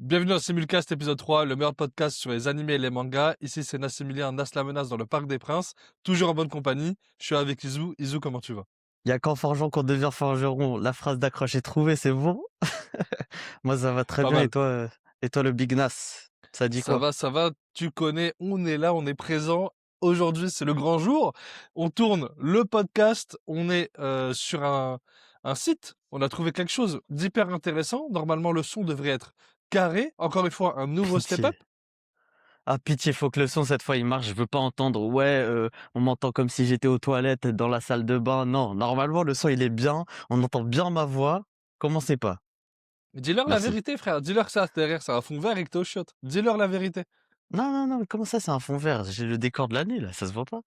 Bienvenue dans Simulcast épisode 3, le meilleur podcast sur les animés et les mangas. Ici c'est Nassimilien, Nas la menace dans le Parc des Princes, toujours en bonne compagnie. Je suis avec Izu. Izu, comment tu vas? Il y a qu'en forgeant qu'on devient forgeron. La phrase d'accroche est trouvée, c'est bon? Moi, ça va très Pas bien. mal. Et toi, le Big Nas, ça dit quoi? Ça va, tu connais, on est là, on est présent. Aujourd'hui c'est le grand jour. On tourne le podcast, on est sur un site. On a trouvé quelque chose d'hyper intéressant. Normalement le son devrait être carré. Encore une fois, un nouveau step-up. Pitié. Ah, pitié, faut que le son, cette fois, il marche. Je veux pas entendre, ouais, on m'entend comme si j'étais aux toilettes, dans la salle de bain. Non, normalement, le son, il est bien. On entend bien ma voix. Commencez pas. Dis-leur la Merci. vérité, frère. Dis-leur que ça derrière c'est un fond vert et que t'es au chiottes. Dis-leur la vérité. Non, non, non, mais comment ça, c'est un fond vert? J'ai le décor de l'année, là. Ça se voit pas?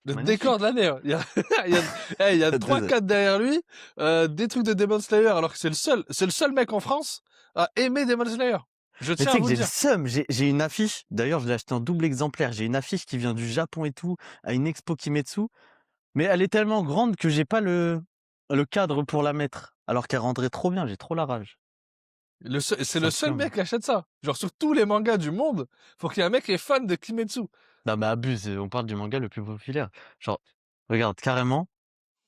Le décor de Magnifique. l'année, hein. Il y a Désolé. 3-4 derrière lui, des trucs de Demon Slayer, alors que c'est le seul mec en France à aimer Demon Slayer. Je Mais tiens tu à sais que vous le j'ai le dire. seum, j'ai une affiche, d'ailleurs je l'ai acheté en double exemplaire, j'ai une affiche qui vient du Japon et tout, à une expo Kimetsu, mais elle est tellement grande que j'ai pas le cadre pour la mettre, alors qu'elle rendrait trop bien, j'ai trop la rage. C'est Ça le me seul flingue. mec qui achète ça. Genre sur tous les mangas du monde, faut qu'il y ait un mec qui est fan de Kimetsu. Non mais abuse, on parle du manga le plus populaire. Genre, regarde, carrément.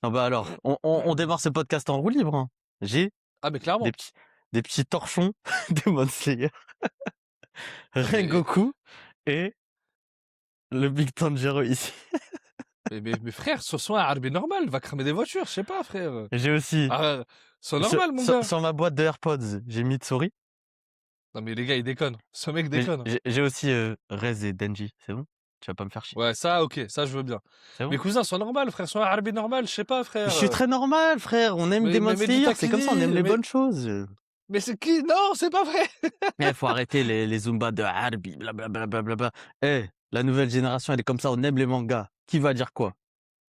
Non bah alors, on démarre ce podcast en roue libre, hein. J'ai Ah mais des clairement. petits, des petits torchons de Demon Slayer, Non mais, Rengoku et le Big Tanjiro ici. mais frère, ce soit un Harbi normal, va cramer des voitures, je sais pas frère. J'ai aussi, Ah, c'est sur, normal mon sur, gars. sur ma boîte de AirPods, j'ai Mitsuri. Non mais les gars, ils déconnent. Ce mec Mais déconne. j'ai aussi Rez et Denji, c'est bon? Tu vas pas me faire chier. Ouais, ça ok, ça je veux bien. C'est Mais bon? cousin, sois normal frère, sois un Harbi normal, je sais pas Je frère. suis très normal, frère. On aime Demon Mais du Slayer, c'est comme ça, on aime taquini, les bonnes choses. mais c'est qui? Non, c'est pas vrai. Il faut arrêter les Zumba de Harbi, blablabla. Bla. Eh, la nouvelle génération, elle est comme ça, on aime les mangas. Qui va dire quoi?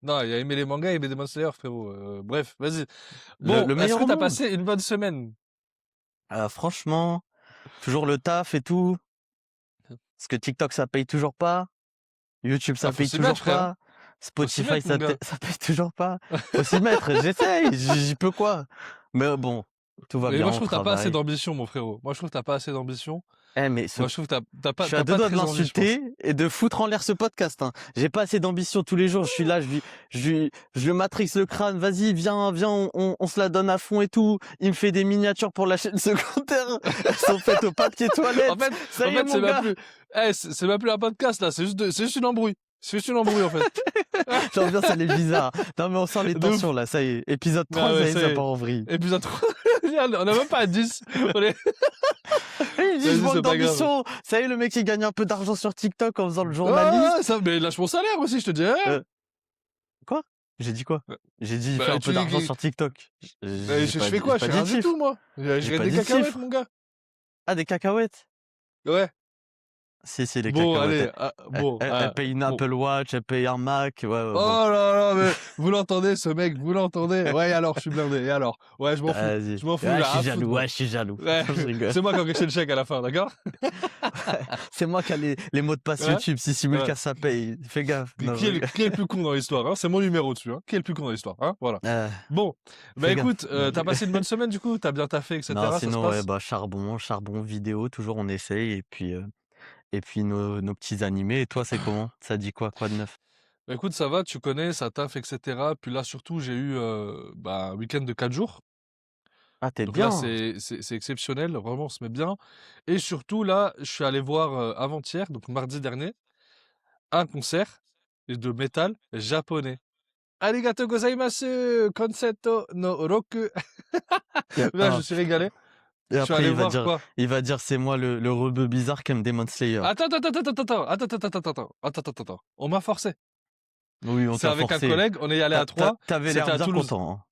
Non, il a aimé les mangas, il aimé Demon Slayer, frérot. Bref, vas-y. Le, Bon, le est-ce meilleur que au t'as monde. passé une bonne semaine? Franchement, toujours le taf et tout. Parce que TikTok, ça paye toujours pas. YouTube, Ah, ça faut paye s'y mettre, toujours frère, hein. pas. Faut s'y Spotify, mettre, mon gars. ça paye toujours pas. Faut s'y mettre, j'essaye, j'y peux quoi. Mais bon, tout va Mais bien, moi, je on trouve que t'as pas assez travaille. d'ambition, mon frérot. Moi, je trouve que t'as pas assez d'ambition. Eh, mais Moi, je trouve que je suis à t'as deux pas doigts de très envie, je pense. l'insulter et de foutre en l'air ce podcast, hein. J'ai pas assez d'ambition tous les jours. Je suis là, je le matrix le crâne. Vas-y, viens, on se la donne à fond et tout. Il me fait des miniatures pour la chaîne secondaire. Elles sont faites au papier En toilette. fait, Ça y est, c'est mon même gars. plus, c'est même plus un podcast, là. C'est juste une embrouille. C'est juste une embrouille, en fait. L'ambiance, elle est bizarre. Non, mais on sent les De ouf. tensions, là. Ça y est. Épisode Ah 3, ouais, ça y est, ça y ça est. part en vrille. Épisode 3. On a même pas à 10. On est... Et il dit, je Vas-y, manque c'est pas grave. d'ambition. Ça y est, le mec, il gagne un peu d'argent sur TikTok en faisant le Ah, journaliste. ça, mais lâche mon salaire aussi, je te dis, hein. Euh, Quoi? J'ai dit quoi? J'ai dit, il fait Bah, un peu d'argent sur TikTok. J'ai je pas fais dit, j'ai quoi? Je pas fais dit rien de du tout, chiffre. moi. Je J'ai gagne pas des dit de cacahuètes, chiffre. mon gars. Ah, des cacahuètes? Ouais. Si, les Bon, cacahuètes. allez, Elle paye une bon. Apple Watch, elle paye un Mac. Ouais, ouais, bon. Oh là là, mais vous l'entendez, ce mec, vous l'entendez? Ouais, et alors, je suis blindé, et alors? Ouais, je m'en fous. Vas-y. Je m'en fous, Ah, j'ai je rien suis à foutre, jaloux. moi. Ouais, je suis jaloux. Ouais, Je rigole. c'est moi qui encaisse le chèque à la fin, d'accord? C'est moi qui a les mots de passe Ouais? YouTube. Si Ouais. Simulcast, ça paye. Fais gaffe. Non, je rigole. Qui est le plus con dans l'histoire, hein? C'est mon numéro dessus, hein? Qui est le plus con dans l'histoire, hein? Voilà. Euh, Bon. Bah Fais gaffe. écoute, Non, je t'as rigole. passé une bonne semaine, du coup? T'as bien taffé, Non, etc., ça se sinon, ouais, passe? bah, charbon vidéo, toujours on essaye. Et puis nos petits animés. Et toi, c'est comment? Ça dit quoi? Quoi de neuf? Bah écoute, ça va, tu connais, ça taffe, etc. Puis là, surtout, j'ai eu, un week-end de 4 jours. Ah, t'es Donc là, bien. c'est exceptionnel, vraiment, on se met bien. Et surtout, là, je suis allé voir avant-hier, donc mardi dernier, un concert de métal japonais. Arigato gozaimasu, concerto no roku. Là, je Ah, me suis putain. régalé. Et Je suis après, allé voir quoi? il va dire, c'est moi le rebeu bizarre qui aime Demon Slayer. Attends. On m'a forcé. Oui, on C'est t'a avec un forcé. collègue, on est allé à 3. T'avais l'air C'était à bien Toulouse. content, hein.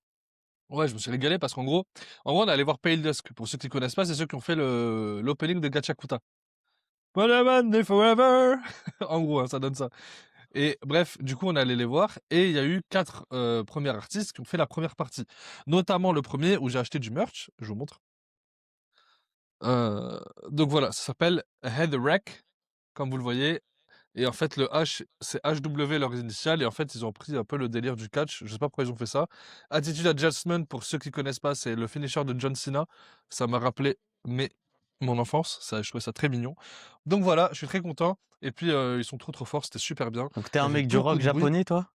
Ouais, je me suis régalé parce en gros, on est allé voir Pale Dusk. Pour ceux qui connaissent pas, c'est ceux qui ont fait l'opening de Gachakuta. Forever, forever. En gros, hein, ça donne ça. Et bref, du coup, on est allé les voir et il y a eu 4 premiers artistes qui ont fait la première partie. Notamment le premier où j'ai acheté du merch, je vous montre. Donc voilà, ça s'appelle Head Wreck, comme vous le voyez. Et en fait, le H, c'est HW leurs initiales. Et en fait, ils ont pris un peu le délire du catch. Je sais pas pourquoi ils ont fait ça. Attitude Adjustment, pour ceux qui connaissent pas, c'est le finisher de John Cena. Ça m'a rappelé, mais mon enfance, ça, je trouvais ça très mignon. Donc voilà, je suis très content. Et puis ils sont trop trop forts, c'était super bien. Donc t'es Il y un avait mec du beaucoup rock de bruit. japonais, toi?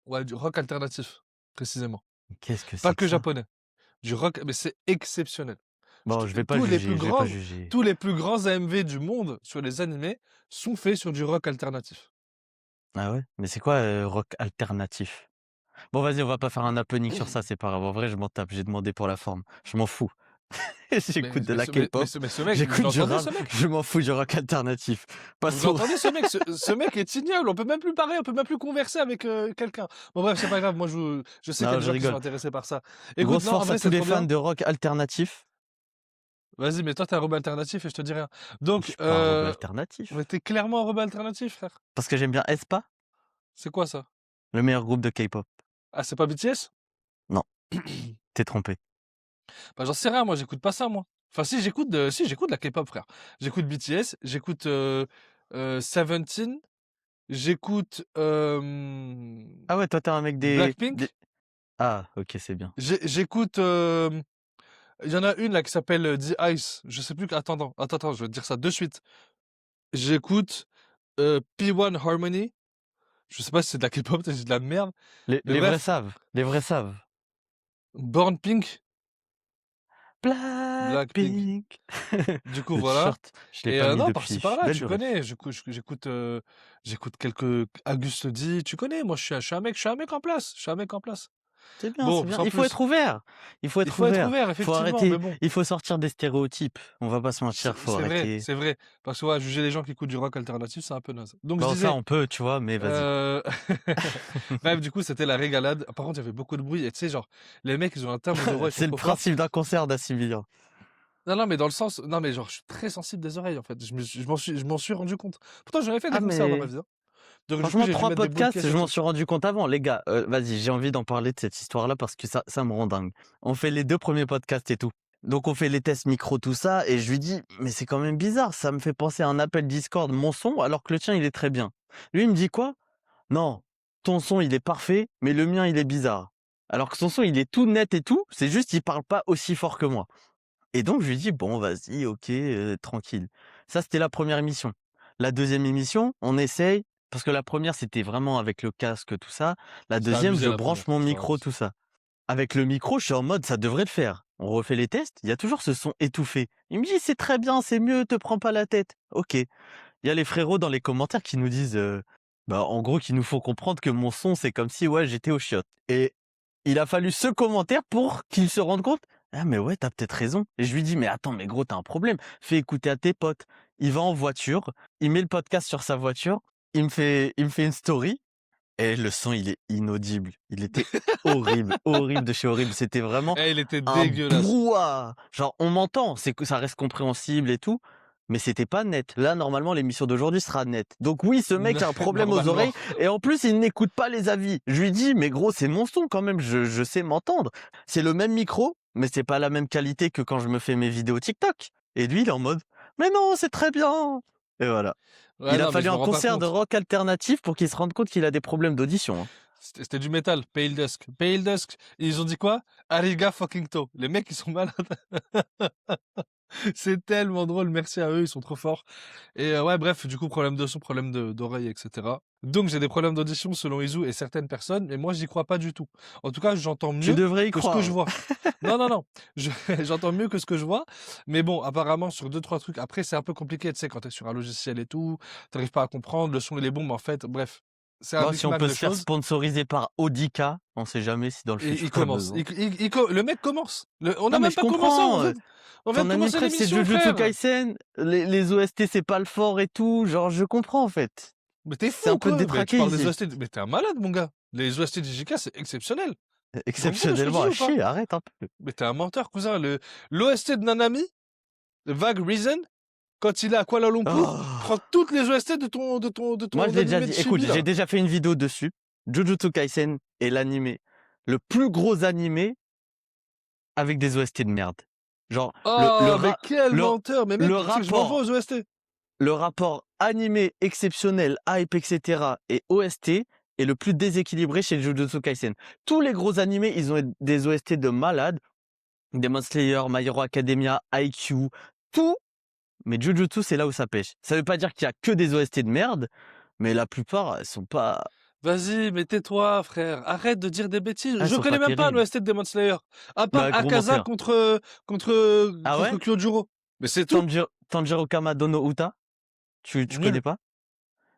Ouais, du rock alternatif, précisément. Qu'est-ce que Pas c'est que que ça? japonais, du rock, mais c'est exceptionnel. Bon, je vais pas Tous les plus juger, je vais pas grands, juger. tous les plus grands AMV du monde sur les animés sont faits sur du rock alternatif. Ah ouais? Mais c'est quoi, rock alternatif? Bon, vas-y, on va pas faire un happening sur ça, c'est pas grave. En vrai, je m'en tape, j'ai demandé pour la forme. Je m'en fous. Mais, J'écoute de mais, la ce, mais, mais K-pop, ce- mais ce mec, vous j'écoute du l'entendez rap, ce mec? je m'en fous du rock alternatif. Vous Passons. l'entendez ce mec? Ce mec est ignoble, on peut même plus parler, on peut même plus converser avec quelqu'un. Bon bref, c'est pas grave, moi je sais qu'il y a Non, des je gens qui sont rigole. intéressés par ça. Écoute, Grosse non, en force à vrai tous c'est les trop fans bien. de rock alternatif. Vas-y, mais toi t'es un rebelle alternatif et je te dis rien. Je Donc, suis pas un rebeu alternatif. mais t'es clairement un rebelle alternatif, frère. Parce que j'aime bien aespa, C'est quoi ça? le meilleur groupe de K-pop. Ah, c'est pas BTS? Non, t'es trompé. Bah j'en sais rien, moi j'écoute pas ça, moi. Enfin si j'écoute de la K-pop, frère. J'écoute BTS, j'écoute Seventeen, j'écoute Ah ouais, toi, t'es un mec des... Blackpink, Ah, ok, c'est bien. j'écoute il y en a une là qui s'appelle The Ice. Je sais plus. Attends, je vais te dire ça de suite. J'écoute P1 Harmony. Je sais pas si c'est de la K-pop, c'est de la merde. Mais Les vrais bref, savent. Les vrais savent. Born Pink, Blackpink. Blackpink. Du coup, Le voilà. t-shirt, je l'ai Et pas mis non, depuis. par-ci par-là, Belle tu ref. connais. J'écoute quelques Auguste D. Tu connais. Moi, je suis un mec en place. Je suis un mec en place. C'est bien, c'est Bon, bien. sans Il faut plus. être ouvert. Il faut Il être faut être ouvert. ouvert, Faut effectivement. arrêter. Mais bon. Il faut sortir des stéréotypes. On va pas se mentir. Faut C'est vrai, arrêter. c'est vrai. Parce que ouais, juger les gens qui écoutent du rock alternatif, c'est un peu naze. Donc je Bon, ça, disais, on peut, tu vois, mais vas-y. euh, bref, du coup, c'était la régalade. Par contre, il y avait beaucoup de bruit. Et tu sais, genre, les mecs, ils ont un timbre de voix, ils sont C'est le trop forts. principe d'un concert d'Assimilien. Non, non, mais dans le sens, non, mais genre, je suis très sensible des oreilles, en fait. Je m'en suis rendu compte. Pourtant, j'en ai fait des Ah, concerts dans ma mais vie, hein. Donc, du coup, franchement, j'ai dû 3 mettre des boules podcasts, caisses je et m'en tout. suis rendu compte avant. Les gars, vas-y, j'ai envie d'en parler de cette histoire-là parce que ça me rend dingue. On fait les 2 premiers podcasts et tout. Donc on fait les tests micro, tout ça, et je lui dis: «Mais c'est quand même bizarre, ça me fait penser à un appel Discord, mon son, alors que le tien, il est très bien». Lui, il me dit quoi? «Non, ton son, il est parfait, mais le mien, il est bizarre». Alors que son son, il est tout net et tout, c'est juste il parle pas aussi fort que moi. Et donc je lui dis: «Bon, vas-y, OK, tranquille». Ça, c'était la première émission. La deuxième émission, on essaye parce que la première c'était vraiment avec le casque, tout ça. La C'était deuxième, abusé je la branche première, mon franchement. micro, tout ça. Avec le micro, je suis en mode: «Ça devrait le faire». On refait les tests, il y a toujours ce son étouffé. Il me dit: «C'est très bien, c'est mieux, te prends pas la tête». OK. Il y a les frérots dans les commentaires qui nous disent, bah, en gros, qui nous font comprendre que mon son, c'est comme si, ouais, j'étais aux chiottes. Et il a fallu ce commentaire pour qu'il se rende compte: «Ah mais ouais, t'as peut-être raison». Et je lui dis: «Mais attends, mais gros, t'as un problème. Fais écouter à tes potes». Il va en voiture, il met le podcast sur sa voiture, il me fait une story et le son, il est inaudible. Il était horrible, horrible de chez horrible. C'était vraiment Eh, il était un dégueulasse. brouhaha. Genre, on m'entend, c'est que ça reste compréhensible et tout, mais c'était pas net. Là, normalement, l'émission d'aujourd'hui sera nette. Donc oui, ce mec a un problème aux Normalement. oreilles et en plus, il n'écoute pas les avis. Je lui dis: «Mais gros, c'est mon son quand même, je sais m'entendre. C'est le même micro, mais c'est pas la même qualité que quand je me fais mes vidéos TikTok». Et lui, il est en mode: «Mais non, c'est très bien». Et voilà. Ouais, Il a non, mais fallu je me un rends pas concert de compte. rock alternatif pour qu'il se rende compte qu'il a des problèmes d'audition, hein. C'était du métal, Pale Dusk. Pale Dusk, ils ont dit quoi? Ariga fucking to. Les mecs, ils sont malades. C'est tellement drôle, merci à eux, ils sont trop forts. Et ouais, bref, du coup, problème de son, problème d'oreille, etc. Donc, j'ai des problèmes d'audition selon Izu et certaines personnes, mais moi, j'y crois pas du tout. En tout cas, j'entends Tu mieux devrais y que ce que je croire. vois. Non, non, non, j'entends mieux que ce que je vois. Mais bon, apparemment, sur deux, trois trucs, après, c'est un peu compliqué, tu sais, quand t'es sur un logiciel et tout, t'arrives pas à comprendre, le son, il est bon, mais en fait, bref, c'est un Bon, si on micmac peut de se faire choses. sponsoriser par Audica, on sait jamais si dans le Et futur il t'as commence. besoin. Le mec commence. On Non, n'a mais même je pas commencé, comprends. on vient de Ton anime commencer préf, c'est l'émission, Jujutsu frère. Kaisen. Les OST, c'est pas le fort et tout. Genre, je comprends en fait. Mais t'es C'est fou un ou peu quoi? Mais tu détraqué parles des ici. OST, mais t'es un malade, mon gars. Les OST de JK, c'est exceptionnel. Tu te rends compte de ce que tu Exceptionnellement dis à ou pas? chier, arrête un peu. Mais t'es un menteur, cousin. L'OST de Nanami, Vague Reason, quand il est à Kuala Lumpur, prends Oh. toutes les OST de Moi, je ton l'ai déjà animé dit. de Écoute, Chibi, j'ai là. déjà fait une vidéo dessus. Jujutsu Kaisen est l'animé, le plus gros animé avec des OST de merde. Genre, Oh, mais quel le, menteur. Mais le mec, tu sais que je m'en vais rapport aux OST. le rapport animé exceptionnel, hype, etc. et OST est le plus déséquilibré chez Jujutsu Kaisen. Tous les gros animés, ils ont des OST de malades. Demon Slayer, My Hero Academia, IQ, tout Mais Jujutsu, c'est là où ça pêche. Ça veut pas dire qu'il y a que des OST de merde, mais la plupart, elles sont pas, Vas-y, mais tais-toi, frère. Arrête de dire des bêtises. elles Je sont connais pas même pas terribles. l'OST de Demon Slayer. À part Bah, gros Akaza menteur. Ah contre ouais? Kyojuro. Mais c'est tout. Tanjiro Kamado no Uta? Tu connais Nul, pas?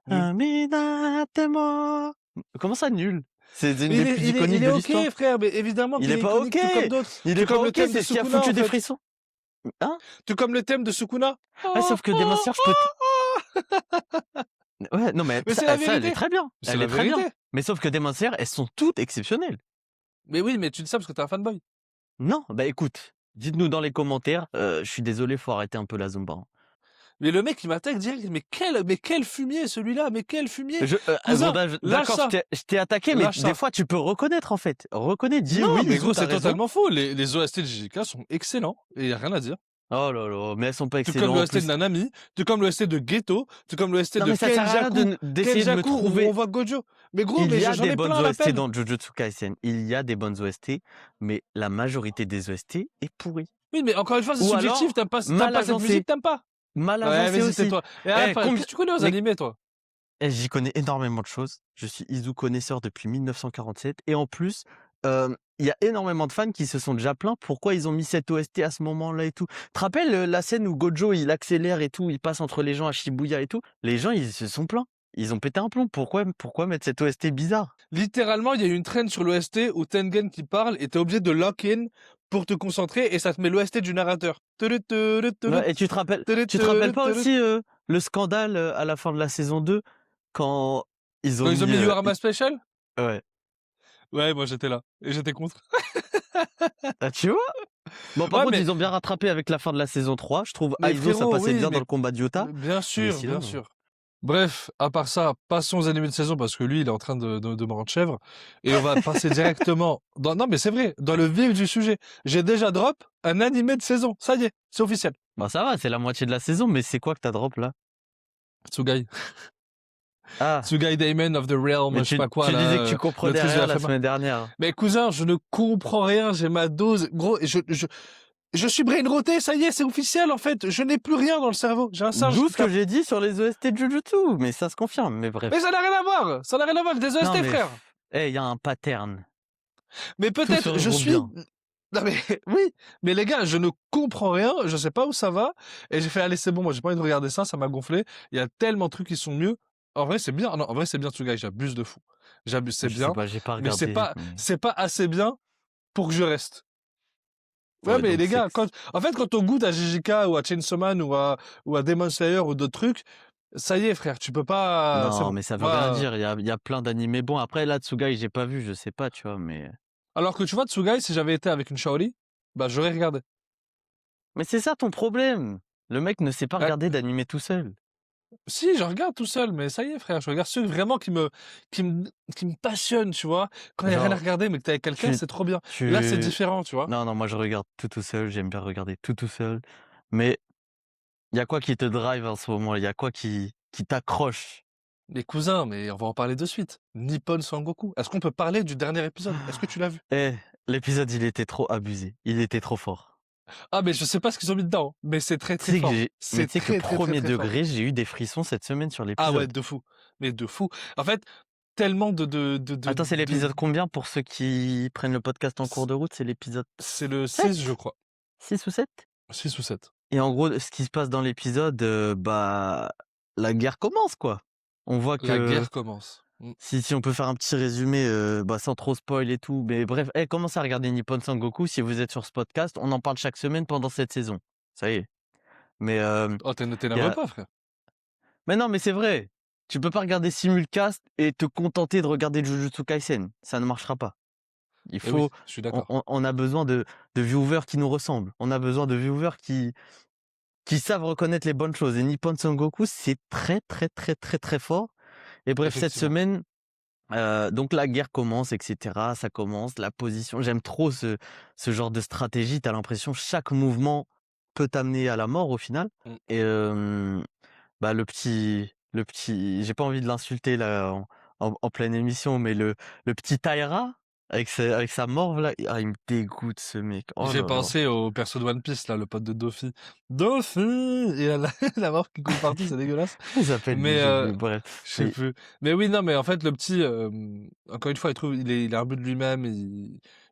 nul. Aminatemo. Comment ça, nul? C'est une Mais des plus il iconiques est de ok, l'histoire. frère. Mais évidemment Il qu'il est est pas iconique, ok! tout comme d'autres. Il est Tout pas comme le ok, thème de c'est ce qui a Sukuna, foutu en des fait. frissons. Hein? Tout comme le thème de Sukuna. Ah, sauf que Demon Slayer, je peux ouais, non, mais Mais c'est la ça, elle est vérité. très bien. C'est Elle la est très bien. vérité. Mais sauf que Demon Slayer, elles sont toutes exceptionnelles. Mais oui, mais tu dis ça parce que t'es un fanboy. Non, bah écoute, dites-nous dans les commentaires. Je suis désolé, faut arrêter un peu la Zumba, hein. Mais le mec, il m'attaque direct. Mais quel fumier, celui-là. Mais quel fumier. Gros, Cousin, lâche d'accord, ça. je t'ai attaqué, mais Lâche des ça. fois, tu peux reconnaître, en fait. Reconnais, dis Non, oui, mais Izu, gros, t'as c'est raison. totalement faux. Les OST de JJK sont excellents. Et y a rien à dire. Oh là là, mais elles sont pas Tout comme excellentes en l'OST de plus. Nanami, tout comme l'OST de Ghetto, tout comme l'OST Non, de mais ça sert à rien d'essayer de me Kenjaku où trouver. on voit Gojo. Mais gros, Il mais y a j'en des ai bonnes plein à OST l'appel. dans Jujutsu Kaisen. Il y a des bonnes OST, mais la majorité des OST est pourrie. Oui, mais encore une fois, c'est Ou alors, subjectif. T'aimes mal pas cette agencé. musique, t'aimes pas. Mal Ouais, agencé vas-y, aussi. tais-toi. Et après, Combien... qu'est-ce que tu connais aux Mais animés, toi? j'y connais énormément de choses. Je suis Izu connaisseur depuis 1947. Et en plus, il y a énormément de fans qui se sont déjà plaints pourquoi ils ont mis cette OST à ce moment-là et tout. Tu te rappelles la scène où Gojo, il accélère et tout, il passe entre les gens à Shibuya et tout? Les gens, ils se sont plaints. Ils ont pété un plomb. Pourquoi mettre cette OST bizarre? Littéralement, il y a eu une trend sur l'OST où Tengen qui parle et t'es obligé de lock-in pour te concentrer et ça te met l'OST du narrateur. Ouais, et tu te rappelles pas aussi le scandale à la fin de la saison 2 quand ils ont Quand ils ont mis mis... You Are My Special? Ouais. Ouais, moi j'étais là. Et j'étais contre. Ah, tu vois? Bon, par Ouais, contre, mais ils ont bien rattrapé avec la fin de la saison 3. Je trouve Aizo, ça frérot, passait oui, bien dans mais le combat de Yota. bien Mais sûr, bien sinon... sûr. Bref, à part ça, passons aux animés de saison parce que lui, il est en train de me rendre chèvre. Et on va passer directement dans... Non, mais c'est vrai, dans le vif du sujet. J'ai déjà drop un animé de saison. Ça y est, c'est officiel. Bah ça va, c'est la moitié de la saison, mais c'est quoi que t'as drop là? Tsugai. Ah, Tsugai Daemon of the Realm, mais je sais pas quoi, tu disais là, que tu comprenais l'autrice de rien la la FMA. semaine dernière. Mais cousin, je ne comprends rien, j'ai ma dose. Gros, je suis brainroté, ça y est, c'est officiel en fait. Je n'ai plus rien dans le cerveau. J'ai un singe D'où qui ce que tape. j'ai dit sur les OST de Jujutsu, mais ça se confirme, mais bref. Mais ça n'a rien à voir. Ça n'a rien à voir avec des Non OST, mais, frère. il y a un pattern. Mais Tout se peut-être, je regroupe suis... bien. Non mais, oui. Mais les gars, je ne comprends rien. Je sais pas où ça va. Et j'ai fait, allez, c'est bon, moi j'ai pas envie de regarder ça, ça m'a gonflé. Il y a tellement de trucs qui sont mieux. En vrai, c'est bien. Non, en vrai, c'est bien, Tsugai, j'abuse de fou. J'abuse, c'est Je sais bien. pas, j'ai pas Mais regardé. mais- c'est pas assez bien pour que je reste. Ouais, Ouais, mais donc les c'est... gars, en fait, quand on goûte à JJK ou à Chainsaw Man ou à Demon Slayer ou d'autres trucs, ça y est, frère, tu peux pas, c'est Non, bon. mais ça veut rien Moi, dire. Il y a plein d'animés bons. Après, là, Tsugai, j'ai pas vu, je sais pas, tu vois, mais... alors que tu vois, Tsugai, si j'avais été avec une Shaoli, bah, j'aurais regardé. Mais c'est ça ton problème. Le mec ne sait pas Ouais. regarder d'animé tout seul. Si, je regarde tout seul, mais ça y est, frère, je regarde ceux vraiment qui me passionnent, tu vois. Quand il y a rien à Genre, regarder, mais que t'es avec quelqu'un, tu... c'est trop bien. tu... Là, c'est différent, tu vois. Non, non, moi, je regarde tout seul. J'aime bien regarder tout seul. Mais il y a quoi qui te drive en ce moment? Il y a quoi qui t'accroche? Les cousins, mais on va en parler de suite. Nippon Sangoku. Est-ce qu'on peut parler du dernier épisode? Est-ce que tu l'as vu? Eh, l'épisode, il était trop abusé. Il était trop fort. Ah, mais je sais pas ce qu'ils ont mis dedans, mais c'est très Tu très sais que fort. mais C'est tu sais que très très très premier très fort. degré, j'ai eu des frissons cette semaine sur Ah ouais, l'épisode. de fou. Mais de fou. En fait, tellement Attends, c'est de... l'épisode combien pour ceux qui prennent le podcast en cours de route? C'est l'épisode C'est le 7? 6, je crois. 6 ou 7? 6 ou 7. Et en gros, ce qui se passe dans l'épisode, bah, la guerre commence, quoi. On voit La que guerre commence. si on peut faire un petit résumé, bah, sans trop spoil et tout, mais bref, commencez à regarder Nippon Sangoku si vous êtes sur ce podcast. On en parle chaque semaine pendant cette saison. Ça y est. Mais Oh, y t'énerve a... pas, frère. mais non, mais c'est vrai. Tu peux pas regarder simulcast et te contenter de regarder Jujutsu Kaisen. Ça ne marchera pas. Il Eh oui, faut, je suis d'accord. on a besoin de viewers qui nous ressemblent. On a besoin de viewers qui savent reconnaître les bonnes choses. Et Nippon Sangoku, c'est très, très, très, très, très fort. Et bref, cette Effectivement. semaine, donc la guerre commence, etc. Ça commence, la position. J'aime trop ce genre de stratégie. T'as l'impression que chaque mouvement peut t'amener à la mort au final. Mm. Et bah le petit, j'ai pas envie de l'insulter là en pleine émission, mais le petit Taira, avec sa morve là, ah, il me dégoûte ce mec. Il Oh fait là là. penser au perso de One Piece, là, le pote de Doffy. Doffy! Et là, la mort qui coule partout, c'est dégueulasse. Il s'appelle lui, Mais, j'ai oublié, bref. je sais Mais plus. Mais oui, non, mais en fait, le petit, encore une fois, il est un but de lui-même,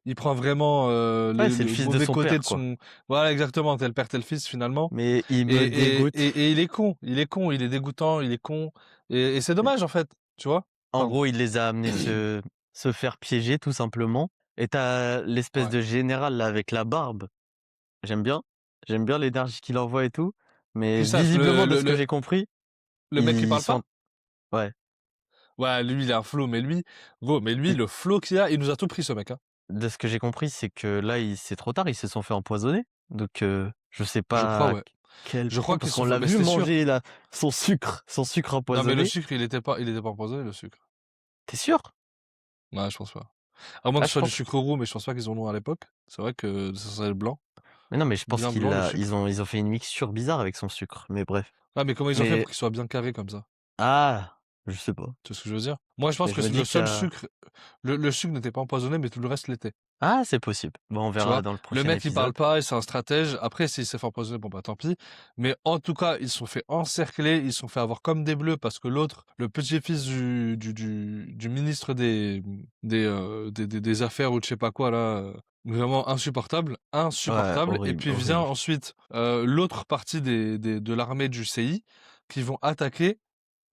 il prend vraiment, ouais, le, c'est le le fils de mauvais son côté père, de quoi. son, voilà, exactement, tel père, tel fils, finalement. Mais il Et, me et, et, dégoûte. et il est con, il est dégoûtant, il est con. Et c'est dommage, en fait, tu vois? En Pardon. gros, il les a amenés se faire piéger, tout simplement. Et t'as l'espèce Ouais. de général là avec la barbe. J'aime bien. J'aime bien l'énergie qu'il envoie et tout. Mais Qui ça, visiblement, de ce que j'ai compris, le mec qui ils parle sont... pas? Ouais. Ouais, lui, il a un flow, mais lui, gros, mais lui, Mais le flow qu'il a, il nous a tout pris, ce mec, hein. de ce que j'ai compris, c'est que là, c'est trop tard, ils se sont fait empoisonner. Donc, je sais Je crois, pas ouais. quel Je crois point, qu'ils parce sont qu'on fait, l'a mais vu c'était sûr. manger là, son sucre Non, mais le empoisonné. sucre, il était pas empoisonné, le sucre. T'es sûr? Ouais, je pense pas. À moins que Ah, ce je soit du pense. sucre roux, mais je pense pas qu'ils en ont à l'époque. C'est vrai que ça serait le blanc. Mais non, mais je pense Bien blanc, le sucre. ils ont fait une mixture bizarre avec son sucre. Mais bref. Ah, mais comment ils ont fait Mais pour qu'il soit bien carré comme ça? ah, je sais pas. Tu vois ce que je veux dire? Moi, je pense Mais que je me c'est le dis qu'il y seul a... sucre, le sucre n'était pas empoisonné, mais tout le reste l'était. Ah, c'est possible. Bon, on Tu verra vois? dans le Le prochain mec, il parle épisode. pas et c'est un stratège. Après, s'il s'est fait empoisonner, bon, bah, tant pis. Mais en tout cas, ils se sont fait encercler, ils se sont fait avoir comme des bleus parce que l'autre, le petit-fils du ministre des affaires ou de je sais pas quoi, là, vraiment insupportable, Ouais, insupportable. Et horrible, puis vient horrible. ensuite, l'autre partie de l'armée du CI qui vont attaquer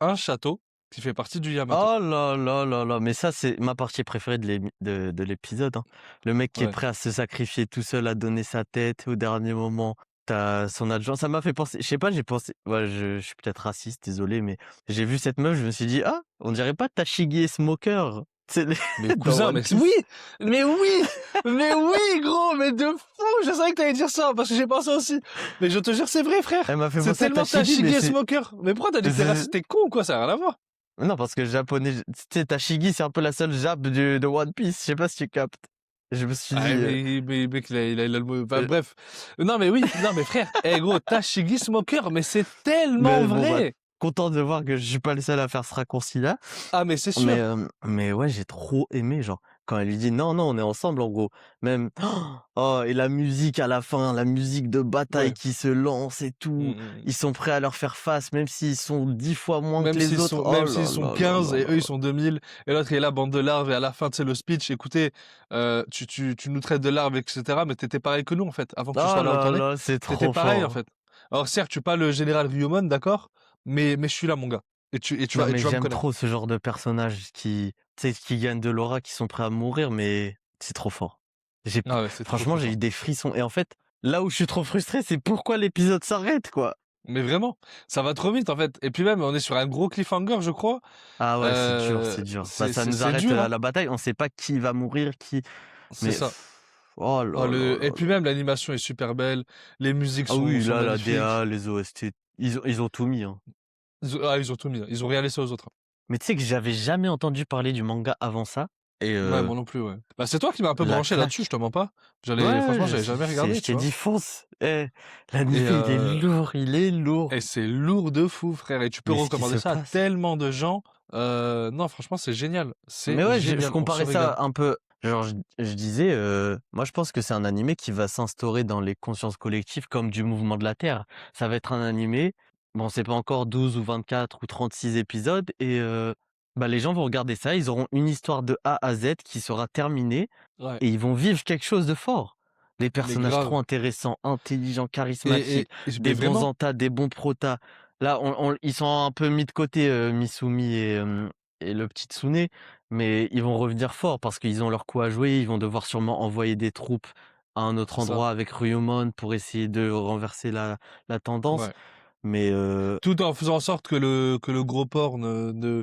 un château qui fait partie du Yamato. Oh là là là là, mais ça, c'est ma partie préférée de l'épisode, hein. Le mec qui est Ouais. prêt à se sacrifier tout seul, à donner sa tête au dernier moment. T'as son adjoint. Ça m'a fait penser, je sais pas, j'ai pensé, ouais, je suis peut-être raciste, désolé, mais j'ai vu cette meuf, je me suis dit, ah, on dirait pas Tashigi et Smoker, c'est Mais dans cousin, One mais Piece. oui! Mais oui! Mais oui, gros! Mais de fou! Je savais que t'allais dire ça, parce que j'ai pensé aussi. Mais je te jure, c'est vrai, frère! Elle m'a fait C'est penser à tellement Tashigi, Tashigi mais et Smoker! Mais pourquoi t'as dit que t'es c'est- raciste? T'es con ou quoi? Ça n'a rien à voir. non, parce que japonais, tu sais, Tashigi, c'est un peu la seule jab de One Piece, je sais pas si tu captes. Je me suis Ah, dit, mais mec, il a le mot. Enfin, euh, bref. Non, mais oui, non, mais frère, eh gros, Tashigi Smoker, mais c'est tellement mais bon, bref. vrai! Content de voir que je suis pas le seul à faire ce raccourci-là. Ah, mais c'est sûr! Mais ouais, j'ai trop aimé, genre, quand elle lui dit: «Non, non, on est ensemble», en gros. Même oh, et la musique à la fin, la musique de bataille Ouais. qui se lance et Mm, tout. mm, mm. Ils sont prêts à leur faire face, même s'ils sont 10 fois moins que Même les s'ils autres. sont, Oh même là s'ils sont là là 15 là et là eux ils là. sont 2000 et l'autre il est là, bande de larves, et à la fin, tu sais, le speech, écoutez, tu nous traites de larves, etc., mais t'étais pareil que nous, en fait, avant que tu Oh sois là où là t'en es. là, c'est T'étais trop pareil, en fort. fait. Alors, certes, je suis pas le général Ryumon, d'accord, mais je suis là, mon gars. Et Non, mais tu vas me j'aime connaître. trop ce genre de personnages qui, tu sais, qui gagnent de l'aura, qui sont prêts à mourir, mais c'est trop fort. J'ai Ah ouais, c'est trop, franchement, trop j'ai eu fort. des frissons et en fait, là où je suis trop frustré, c'est pourquoi l'épisode s'arrête, quoi. Mais vraiment, ça va trop vite, en fait. Et puis même, on est sur un gros cliffhanger, je crois. Ah ouais, c'est dur, c'est dur. Bah, ça nous C'est arrête dur, à hein. la bataille, on sait pas qui va mourir, qui C'est mais ça. oh Oh, là là et là puis là. même, l'animation est super belle, les musiques Ah sont, oui, sont là, la magnifiques. DA, les OST, ils ont tout mis, hein. Ils ont tout mis, hein. Ils ont rien laissé aux autres. Mais tu sais que j'avais jamais entendu parler du manga avant ça et Ouais, moi non plus, ouais. Bah, c'est toi qui m'as un peu la branché là-dessus, je claque. te mens pas. Ouais, Franchement, j'avais jamais je regardé, tu t'ai vois. dit fonce. Et, L'animé, il est lourd. c'est lourd de fou, frère. Et tu peux Mais ce qui recommander se ça à passe. tellement de gens. Non, franchement, c'est génial. C'est Mais ouais, je génial. On se comparais régale. ça un peu. Genre, je disais, moi, je pense que c'est un animé qui va s'instaurer dans les consciences collectives comme du mouvement de la Terre. Ça va être un animé. Bon, c'est pas encore 12 ou 24 ou 36 épisodes. Et bah, les gens vont regarder ça. Ils auront une histoire de A à Z qui sera terminée. Ouais, Et ils vont vivre quelque chose de fort. Des mais personnages trop grave. intéressants, intelligents, charismatiques, Mais des bons vraiment. antas, des bons protas. Là, ils sont un peu mis de côté, Misumi et le petit Tsune, mais ils vont revenir fort parce qu'ils ont leur coup à jouer. Ils vont devoir sûrement envoyer des troupes à un autre C'est ça. endroit avec Ryumon pour essayer de renverser la tendance. Ouais. Mais Tout en faisant en sorte que le gros porc ne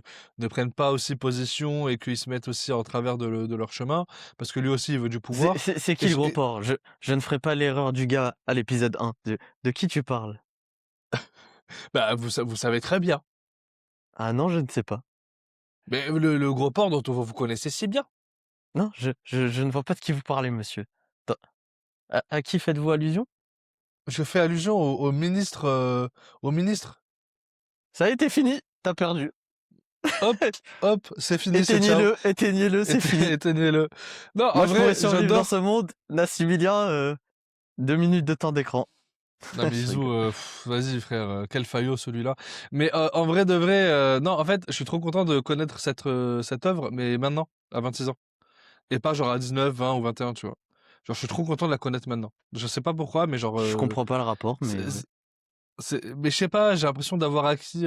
prenne pas aussi position et qu'il se mette aussi en travers de leur chemin. Parce que lui aussi, il veut du pouvoir. c'est Et, qui le gros porc? Je ne ferai pas l'erreur du gars à l'épisode 1. De qui tu parles? bah, vous savez très bien. Ah non, je ne sais pas. Mais le gros porc dont vous connaissez si bien. Non, je ne vois pas de qui vous parlez, monsieur. Attends, à qui faites-vous allusion? Je fais allusion au ministre, au ministre. Ça a été fini, t'as perdu. hop, hop, c'est fini, c'est ciao. Éteignez-le, c'est fini. Éteignez-le. Non, en Moi, je pourrais vrai, survivre dans j'adore. ce monde. Nassimilien, 2 minutes de temps d'écran. Non, mais Je Izu, rigole. vas-y frère, quel faillot celui-là. Mais en vrai de vrai, non, en fait, je suis trop content de connaître cette œuvre, mais maintenant, à 26 ans. Et pas genre à 19, 20 ou 21, tu vois. Genre, je suis trop content de la connaître maintenant. Je sais pas pourquoi, mais genre, Je comprends pas le rapport, mais c'est, ouais. mais je sais pas, j'ai l'impression d'avoir acquis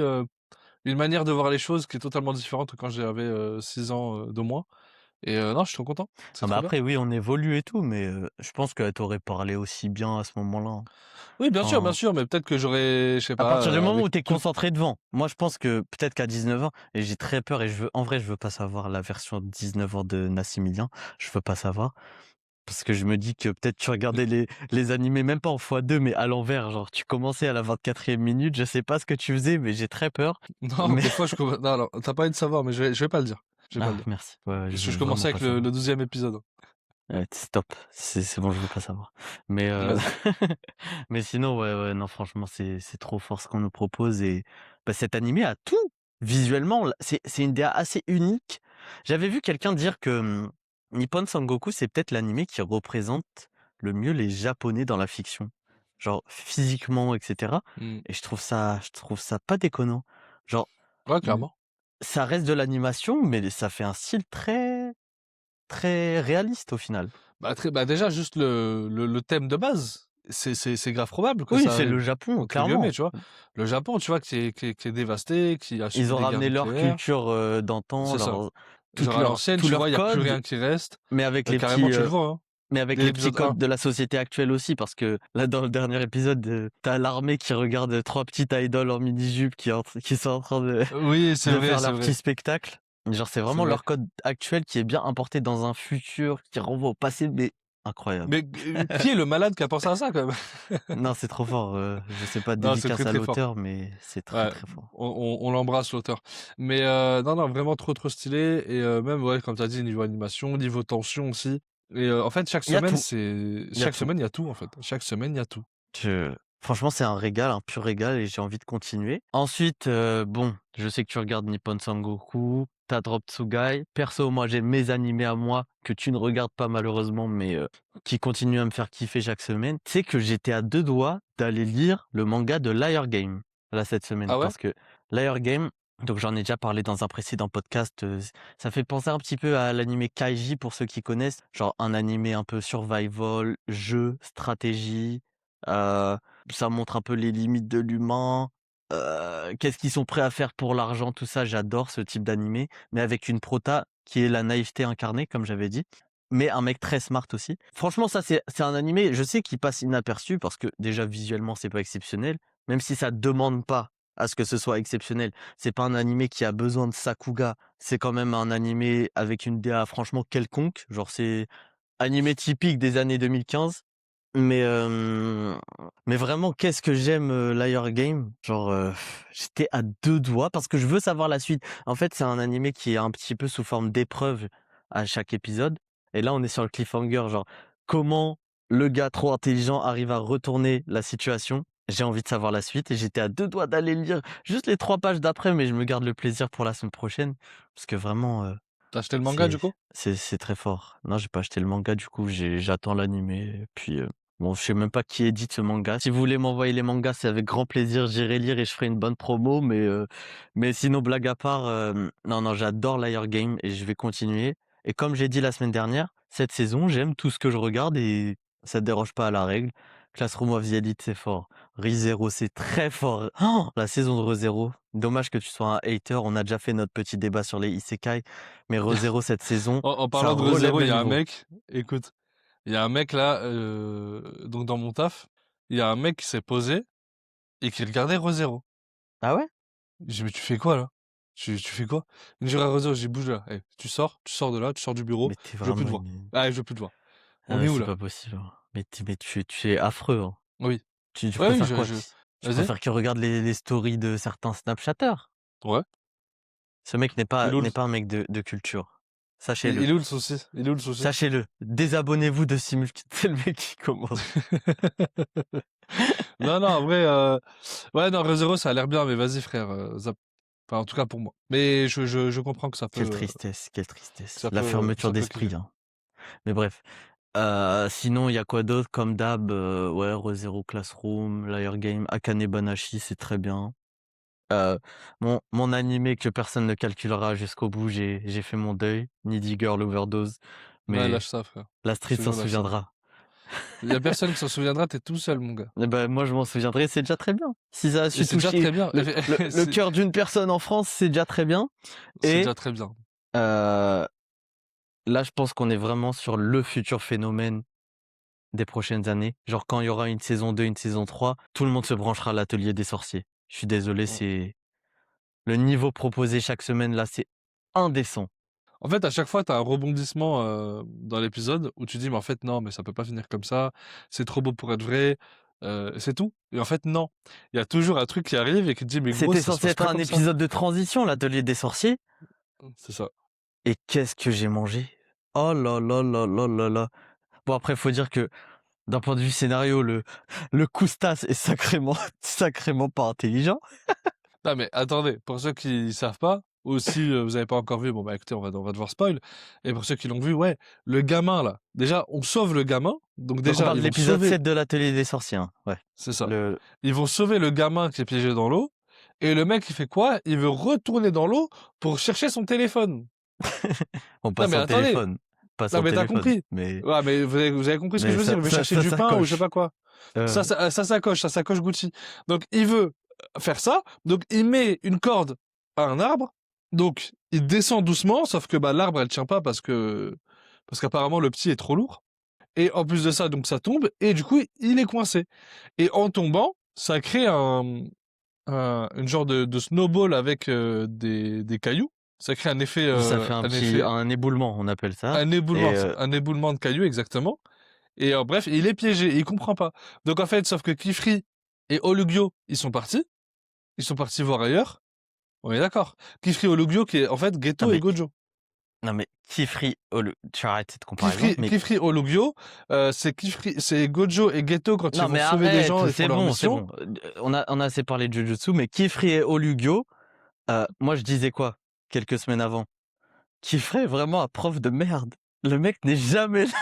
une manière de voir les choses qui est totalement différente que quand j'avais 6 ans de moins. Et non, je suis trop content. C'est Non, mais trop bien. après, oui, on évolue et tout, mais je pense qu'elle t'aurait parlé aussi bien à ce moment-là, hein. Oui, bien Enfin, sûr, mais peut-être que j'aurais, je sais à pas, partir du moment avec où tu es tout. concentré devant. Moi, je pense que peut-être qu'à 19 ans, et j'ai très peur, et en vrai, je veux pas savoir la version 19 ans de Nassimilien. Je veux pas savoir. Parce que je me dis que peut-être tu regardais les animés, même pas en x2, mais à l'envers. Genre, tu commençais à la 24e minute. Je sais pas ce que tu faisais, mais j'ai très peur. Non, Mais, des fois, non, alors, t'as pas envie de savoir, mais je vais pas le dire. Je vais pas le ah, dire. merci. Ouais, ouais, je Parce que veux je vraiment commençais pas avec le savoir. 12e épisode. Ouais, stop. C'est bon, je veux pas savoir. Mais, Vas-y. mais sinon, ouais, ouais, non, franchement, c'est trop fort ce qu'on nous propose et bah, cet animé a tout. Visuellement, c'est une DA assez unique. J'avais vu quelqu'un dire que Nippon Sangoku, c'est peut-être l'animé qui représente le mieux les Japonais dans la fiction. Genre physiquement, etc. Hmm. Et je trouve ça pas déconnant. Genre, Ouais, l- clairement. ça reste de l'animation, mais ça fait un style très, très réaliste au final. Bah déjà, juste le thème de base, c'est grave probable que Oui, ça c'est le arrive, Japon, entre guillemets, clairement. tu vois. Le Japon, tu vois, qui est dévasté, qui a Ils subi ont des guerres ramené leur nucléaires. culture, d'antan, C'est ça. leur Genre à l'ancienne, tous tu vois, leurs il y a plus codes, rien qui reste. mais avec les Carrément, petits, tu le vois, hein, mais avec dès les petits l'épisode 1. codes de la société actuelle aussi. Parce que là, dans le dernier épisode, tu l'armée qui regarde 3 petites idoles en mini-jupe qui sont en train de Oui, c'est de vrai, faire c'est leur vrai, petit spectacle. Genre, c'est c'est vraiment vrai. leur code actuel qui est bien importé dans un futur qui renvoie au passé, mais incroyable. Mais qui est le malade qui a pensé à ça, quand même? Non, c'est trop fort, je sais pas, Non, c'est très, dédicace à très fort. l'auteur, mais c'est très, Ouais, très fort. on l'embrasse, l'auteur. Mais non, non, vraiment trop, trop stylé. Et même, ouais, comme tu as dit, niveau animation, niveau tension aussi. Et en fait, chaque Il y a semaine, tout, il y a chaque tout. semaine, il y a tout, en fait. Chaque semaine, il y a tout. Franchement, c'est un régal, un pur régal et j'ai envie de continuer. Ensuite, bon, je sais que tu regardes Nippon Sangoku, tu Drop Tsugai. Perso, moi, j'ai mes animés à moi que tu ne regardes pas malheureusement, mais qui continuent à me faire kiffer chaque semaine. Tu sais que j'étais à 2 doigts d'aller lire le manga de Liar Game, là, cette semaine. Ah ouais? Parce que Liar Game, donc j'en ai déjà parlé dans un précédent podcast, ça fait penser un petit peu à l'animé Kaiji pour ceux qui connaissent. Genre un animé un peu survival, jeu, stratégie, heu ça montre un peu les limites de l'humain, qu'est-ce qu'ils sont prêts à faire pour l'argent, tout ça, j'adore ce type d'animé, mais avec une prota qui est la naïveté incarnée, comme j'avais dit, mais un mec très smart aussi. Franchement, ça, c'est un animé, je sais qu'il passe inaperçu parce que déjà visuellement, c'est pas exceptionnel, même si ça demande pas à ce que ce soit exceptionnel. C'est pas un animé qui a besoin de Sakuga, c'est quand même un animé avec une DA franchement quelconque, genre c'est animé typique des années 2015. Mais, mais vraiment, qu'est-ce que j'aime, Liar Game. Genre, j'étais à 2 doigts parce que je veux savoir la suite. En fait, c'est un animé qui est un petit peu sous forme d'épreuve à chaque épisode et là, on est sur le cliffhanger, genre, comment le gars trop intelligent arrive à retourner la situation? J'ai envie de savoir la suite et j'étais à 2 doigts d'aller lire juste les 3 pages d'après, mais je me garde le plaisir pour la semaine prochaine parce que vraiment, T'as acheté le manga, du c'est coup? c'est très fort. Non, j'ai pas acheté le manga, du coup, j'attends l'animé, puis, bon, je sais même pas qui édite ce manga. Si vous voulez m'envoyer les mangas, c'est avec grand plaisir, j'irai lire et je ferai une bonne promo, mais sinon, blague à part, non, non, j'adore Liar Game et je vais continuer. Et comme j'ai dit la semaine dernière, cette saison, j'aime tout ce que je regarde et ça ne déroge pas à la règle. Classroom of the Elite, c'est fort. Re:Zero, c'est très fort. Oh, la saison de Re:Zero. Dommage que tu sois un hater. On a déjà fait notre petit débat sur les isekai, mais Re:Zero cette saison, En ça parlant de relève Re:Zero, le il y a un niveau. mec, écoute, il y a un mec là, donc dans mon taf, il y a un mec qui s'est posé et qui regardait Re:Zero. Ah ouais? J'ai dit, mais tu fais quoi là? Tu fais quoi? Il me dit, regarde Re:Zero, j'ai dit, bouge là. Eh, tu sors de là, tu sors du bureau, Mais t'es je veux plus vraiment te voir. une. Ah, je veux plus te voir. Ah On mais est où c'est là? pas possible, hein. Mais tu es affreux, hein. Oui. Tu Ouais, oui, préfères quoi? Tu Vas-y. préfères qu'il regarde les stories de certains Snapchatters? Ouais. Ce mec Il est où n'est pas un mec de culture. Sachez-le. il est où le souci? Il est où le souci? Sachez-le. Désabonnez-vous de Simulcast. C'est le mec qui commence. Non, non, en vrai, ouais, non, Re:Zero, ça a l'air bien, mais vas-y, frère, zappe. Enfin, en tout cas pour moi. Mais je comprends que Quelle tristesse, quelle que tristesse. ça La peut, fermeture ça peut d'esprit, kiffer. hein. Mais bref. Sinon, il y a quoi d'autre? Comme d'hab, ouais, Re:Zero Classroom, Liar Game, Akane Banashi, c'est très bien. Mon animé que personne ne calculera jusqu'au bout, j'ai fait mon deuil. Needy Girl Overdose. Ouais, Mais lâche ça, frère. la Je street te s'en jure, lâche ça. souviendra. Il y a personne qui s'en souviendra, t'es tout seul, mon gars. Eh ben, moi, je m'en souviendrai, c'est déjà très bien. Si ça a Et su c'est déjà toucher très bien. le C'est cœur d'une personne en France, c'est déjà très bien. c'est Et déjà très bien. euh, là, je pense qu'on est vraiment sur le futur phénomène des prochaines années. Genre, quand il y aura une saison 2, une saison 3, tout le monde se branchera à l'atelier des sorciers. Je suis désolé, Ouais. c'est le niveau proposé chaque semaine, là, c'est indécent. En fait, à chaque fois, t'as un rebondissement dans l'épisode où tu dis, mais en fait, non, mais ça peut pas finir comme ça. C'est trop beau pour être vrai. C'est tout. Et en fait, non. Il y a toujours un truc qui arrive et qui te dit, mais gros, C'était ça se censé passe être pas un comme ça. épisode de transition, l'atelier des sorciers. C'est ça. Et qu'est-ce que j'ai mangé? Oh là là là là là là. Bon, après, faut dire que d'un point de vue scénario, le Koustas est sacrément, sacrément pas intelligent. Non, mais attendez, pour ceux qui savent pas, ou si vous avez pas encore vu, bon, bah écoutez, on va devoir spoil. Et pour ceux qui l'ont vu, ouais, le gamin, là. Déjà, on sauve le gamin. Donc Donc, on déjà, parle ils de vont l'épisode sauver. 7 de l'atelier des sorciers, hein. Ouais. C'est ça. Le... Ils vont sauver le gamin qui est piégé dans l'eau. Et le mec, il fait quoi? Il veut retourner dans l'eau pour chercher son téléphone. On Non, passe mais au attendez. téléphone. Passe Non, au mais t'as téléphone. compris. Mais, Ouais, mais vous avez compris ce que je veux dire. Il veut chercher ça du pain ou je sais s'accroche. pas quoi. Ça sacoche Gucci. Donc, il veut faire ça. Donc, il met une corde à un arbre. Donc, il descend doucement, sauf que bah, l'arbre, elle tient pas parce qu'apparemment, le petit est trop lourd. Et en plus de ça, donc ça tombe. Et du coup, il est coincé. Et en tombant, ça crée une genre de snowball avec des cailloux. Ça crée un effet, Ça fait un éboulement, on appelle ça. Et un éboulement de cailloux, exactement. Et bref, il est piégé, il comprend pas. Donc en fait, sauf que Kifri et Olugyo, ils sont partis. Ils sont partis voir ailleurs. On est d'accord. Kifri et Olugyo, qui est en fait non Geto et mais, Gojo. non mais, Kifri, oh, tu arrêtes cette comparaison, mais Kifri et Olugyo, c'est Gojo et Geto quand ils non vont mais sauver des gens arrête, et font leur c'est mission. bon. On a assez parlé de Jujutsu, mais Kifri et Olugyo, moi je disais quoi quelques semaines avant? Kifri est vraiment un prof de merde. Le mec n'est jamais là.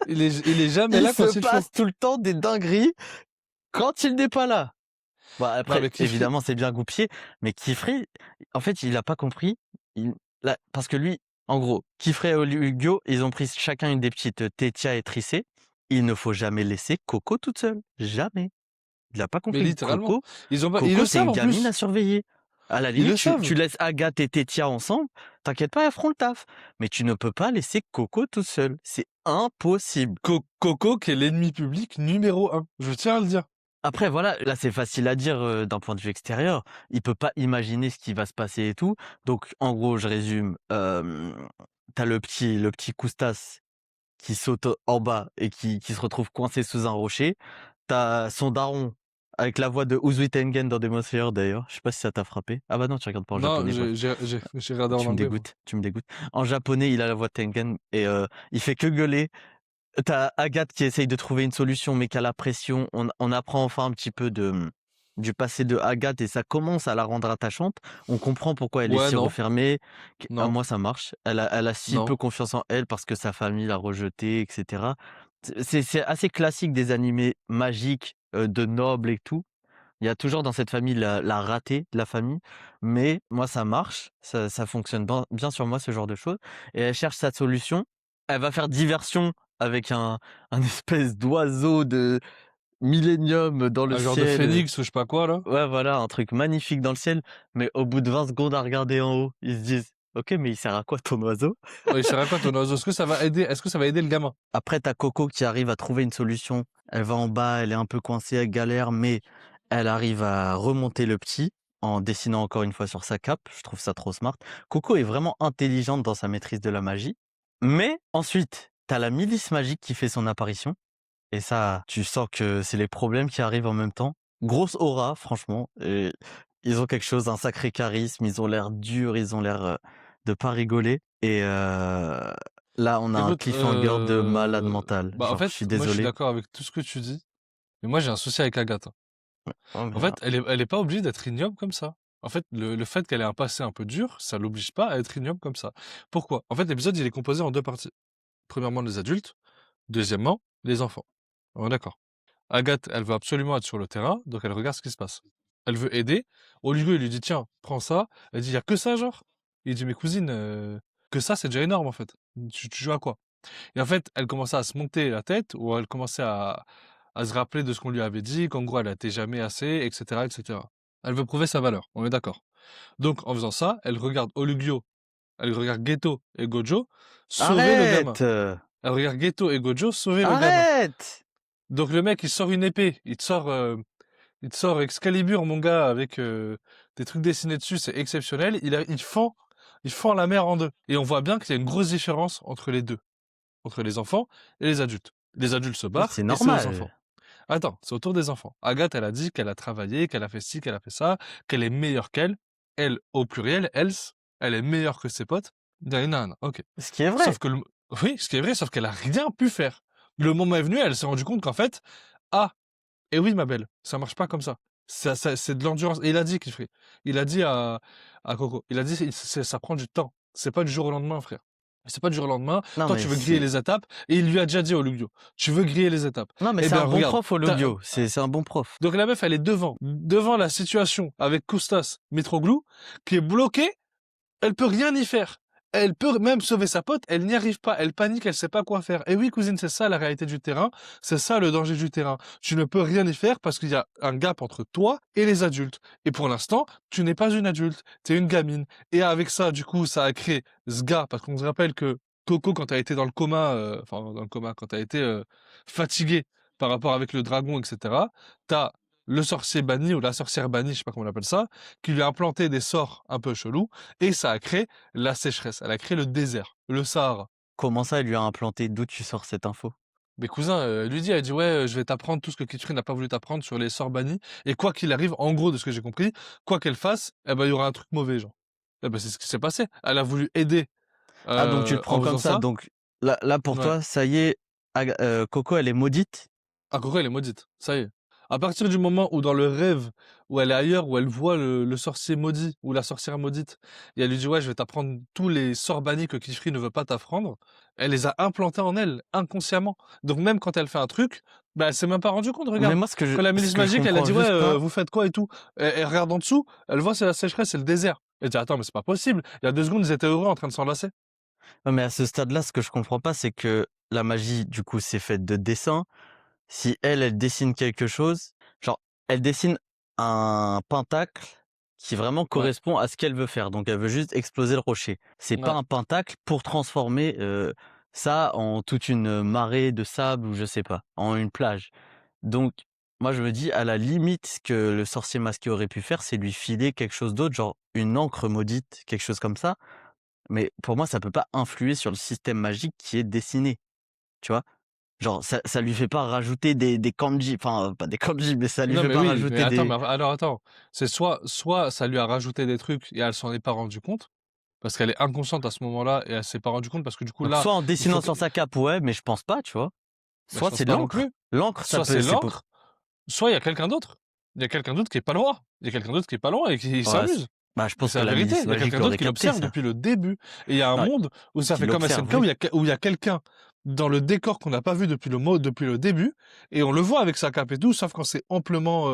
Il est jamais Il là quand se il faut. passe tout le temps des dingueries quand il n'est pas là. Bah Non après, mais Kifri, évidemment, c'est bien goupillé, mais Kifri, en fait, il a pas compris. Parce que lui, en gros, Kifri et Olugyo, ils ont pris chacun une des petites Tetia et Trissé. Il ne faut jamais laisser Coco toute seule. Jamais. Il a pas mais compris. littéralement, ils Coco, le c'est savent une en gamine à plus. surveiller. À la Ils limite, le tu savent. laisses Agathe et Tetia ensemble. T'inquiète pas, elles feront le taf. Mais tu ne peux pas laisser Coco toute seule. C'est impossible. Coco qui est l'ennemi public numéro 1. Je tiens à le dire. Après, voilà, là, c'est facile à dire d'un point de vue extérieur. Il peut pas imaginer ce qui va se passer et tout. Donc, en gros, je résume. T'as le petit Koustas qui saute en bas et qui se retrouve coincé sous un rocher. T'as son daron avec la voix de Uzui Tengen dans Demon Slayer d'ailleurs. Je sais pas si ça t'a frappé. Ah bah non, tu regardes pas en Non, japonais, bref. j'ai regardé en Tu me anglais, moi. dégoûtes, tu me dégoûtes. En japonais, il a la voix de Tengen et il fait que gueuler. T'as Agathe qui essaye de trouver une solution, mais qui a la pression. On apprend enfin un petit peu du passé de Agathe et ça commence à la rendre attachante. On comprend pourquoi elle est Ouais, si non, refermée. non, Moi, ça marche. Elle a si non. peu confiance en elle parce que sa famille l'a rejetée, etc. C'est assez classique des animés magiques, de nobles et tout. Il y a toujours dans cette famille la ratée de la famille, mais moi ça marche, ça fonctionne bien sur moi ce genre de choses. Et elle cherche sa solution. Elle va faire diversion avec un espèce d'oiseau de millénium dans le Un genre de ciel. phénix ou je sais pas quoi, là. Ouais, voilà, un truc magnifique dans le ciel. Mais au bout de 20 secondes à regarder en haut, ils se disent, ok, mais il sert à quoi ton oiseau? Ouais, il sert à quoi ton oiseau? Est-ce que ça va aider le gamin? Après, t'as Coco qui arrive à trouver une solution. Elle va en bas, elle est un peu coincée, elle galère, mais elle arrive à remonter le petit en dessinant encore une fois sur sa cape. Je trouve ça trop smart. Coco est vraiment intelligente dans sa maîtrise de la magie. Mais ensuite, t'as la milice magique qui fait son apparition. Et ça, tu sens que c'est les problèmes qui arrivent en même temps. Grosse aura, franchement. Et ils ont quelque chose, un sacré charisme. Ils ont l'air durs, ils ont l'air de pas rigoler. Et là, on a un Écoute, cliffhanger de malade mental. bah en Genre, je suis fait, moi je suis désolé. d'accord avec tout ce que tu dis, mais moi j'ai un souci avec Agathe, hein. Oh, En mais, fait, elle est pas obligée d'être ignoble comme ça. En fait, le fait qu'elle ait un passé un peu dur, ça l'oblige pas à être ignoble comme ça. Pourquoi? En fait, l'épisode, il est composé en 2 parties. Premièrement, les adultes, deuxièmement, les enfants. On est d'accord? Agathe, elle veut absolument être sur le terrain, donc elle regarde ce qui se passe. Elle veut aider. Olivier, il lui dit, tiens, prends ça. Elle dit, il y a que ça, genre? Il dit, mais cousine, que ça, c'est déjà énorme, en fait. Tu joues à quoi? Et en fait, elle commençait à se monter la tête, ou elle commençait à se rappeler de ce qu'on lui avait dit, qu'en gros, elle n'était jamais assez, etc., etc. Elle veut prouver sa valeur, on est d'accord. Donc, en faisant ça, elle regarde Olugio, elle regarde Geto et Gojo sauver le gamin. Arrête! Elle regarde Geto et Gojo sauver le gamin. Arrête! Donc le mec, il sort une épée, il te sort Excalibur, mon gars, avec des trucs dessinés dessus, c'est exceptionnel. Il fend la mer en deux. Et on voit bien qu'il y a une grosse différence entre les deux, entre les enfants et les adultes. Les adultes se Mais barrent c'est et c'est aux enfants. normal. Attends, c'est autour des enfants. Agathe, elle a dit qu'elle a travaillé, qu'elle a fait ci, qu'elle a fait ça, qu'elle est meilleure qu'elle. Elle, au pluriel, elle est meilleure que ses potes. Nan, ok. Ce qui est vrai. Sauf que oui, ce qui est vrai, sauf qu'elle a rien pu faire. Le moment est venu, elle s'est rendue compte qu'en fait, ah, et oui, ma belle, ça marche pas comme ça. C'est de l'endurance. Et il a dit qu'il ferait. Il a dit à Coco, il a dit, ça prend du temps. C'est pas du jour au lendemain, frère. C'est pas du jour au lendemain. Non, Toi, mais tu veux griller c'est, les étapes. Et il lui a déjà dit au Lugio, tu veux griller les étapes. non, mais Eh c'est un bien, bon regarde. prof, Olugio. C'est un bon prof. Donc la meuf, elle est devant la situation avec Koustas, Mitroglou, qui est bloquée. Elle peut rien y faire. Elle peut même sauver sa pote, elle n'y arrive pas, elle panique, elle sait pas quoi faire. Et oui, cousine, c'est ça la réalité du terrain, c'est ça le danger du terrain. Tu ne peux rien y faire parce qu'il y a un gap entre toi et les adultes. Et pour l'instant, tu n'es pas une adulte, tu es une gamine. Et avec ça, du coup, ça a créé ce gars, parce qu'on se rappelle que Coco, quand elle a été dans le coma, enfin dans le coma, quand elle a été fatiguée par rapport avec le dragon, etc., t'as le sorcier banni ou la sorcière bannie, je sais pas comment on appelle ça, qui lui a implanté des sorts un peu chelous, et ça a créé la sécheresse. Elle a créé le désert, le Sahara. Comment ça, elle lui a implanté? D'où tu sors cette info? Mes cousins, elle dit, ouais, je vais t'apprendre tout ce que Kitri n'a pas voulu t'apprendre sur les sorts bannis. Et quoi qu'il arrive, en gros, de ce que j'ai compris, quoi qu'elle fasse, eh ben, il y aura un truc mauvais, genre. Eh ben, c'est ce qui s'est passé. Elle a voulu aider, Ah, donc tu le prends en comme faisant ça. ça. Donc là pour Ouais. toi, ça y est, Coco, elle est maudite. Ah, Coco, elle est maudite. Ça y est. À partir du moment où dans le rêve, où elle est ailleurs, où elle voit le sorcier maudit, ou la sorcière maudite, et elle lui dit, ouais, je vais t'apprendre tous les sorts bannis que Kishri ne veut pas t'apprendre, elle les a implantés en elle, inconsciemment. Donc même quand elle fait un truc, bah, elle s'est même pas rendue compte, Mais regarde. moi, Quand la ce milice que je magique, elle a comprends dit, ouais, juste pas. vous faites quoi et tout. Elle regarde en dessous, elle voit c'est la sécheresse, c'est le désert. Elle dit, attends, mais c'est pas possible. Il y a 2 secondes, ils étaient heureux en train de s'enlacer. Ouais, mais à ce stade-là, ce que je comprends pas, c'est que la magie, du coup, c'est faite de dessin. Si elle dessine quelque chose, genre, elle dessine un pentacle qui vraiment Ouais, correspond à ce qu'elle veut faire. Donc, elle veut juste exploser le rocher. C'est pas ouais. un pentacle pour transformer ça en toute une marée de sable ou je sais pas, en une plage. Donc, moi, je me dis, à la limite, ce que le sorcier masqué aurait pu faire, c'est lui filer quelque chose d'autre, genre une encre maudite, quelque chose comme ça. Mais pour moi, ça peut pas influer sur le système magique qui est dessiné, tu vois? Genre, ça lui fait pas rajouter des kanji, enfin, pas des kanji, mais ça lui Non, fait mais pas oui, mais rajouter attends, des... mais alors attends. C'est soit ça lui a rajouté des trucs et elle s'en est pas rendue compte, parce qu'elle est inconsciente à ce moment-là et elle s'est pas rendue compte parce que du coup Donc, là, soit en il faut dessinant que sur sa cape, ouais, mais je pense pas, tu vois? bah, je Soit pense c'est de pas non l'encre. plus. L'encre, ça Soit peut, c'est c'est pour... l'encre, soit il y a quelqu'un d'autre. Il y a quelqu'un d'autre qui est pas loin. Il y a quelqu'un d'autre qui est pas loin et qui Ouais, s'amuse. bah, je Mais pense c'est que la la vérité. milice Il y a magique quelqu'un d'autre l'aurait qui capté, l'observe ça. depuis le début. Et il y a un Non, monde où ça qui fait comme l'observe, SNK oui. où il y a quelqu'un dans le décor qu'on n'a pas vu depuis le début. Et on le voit avec sa cape et tout, sauf quand c'est amplement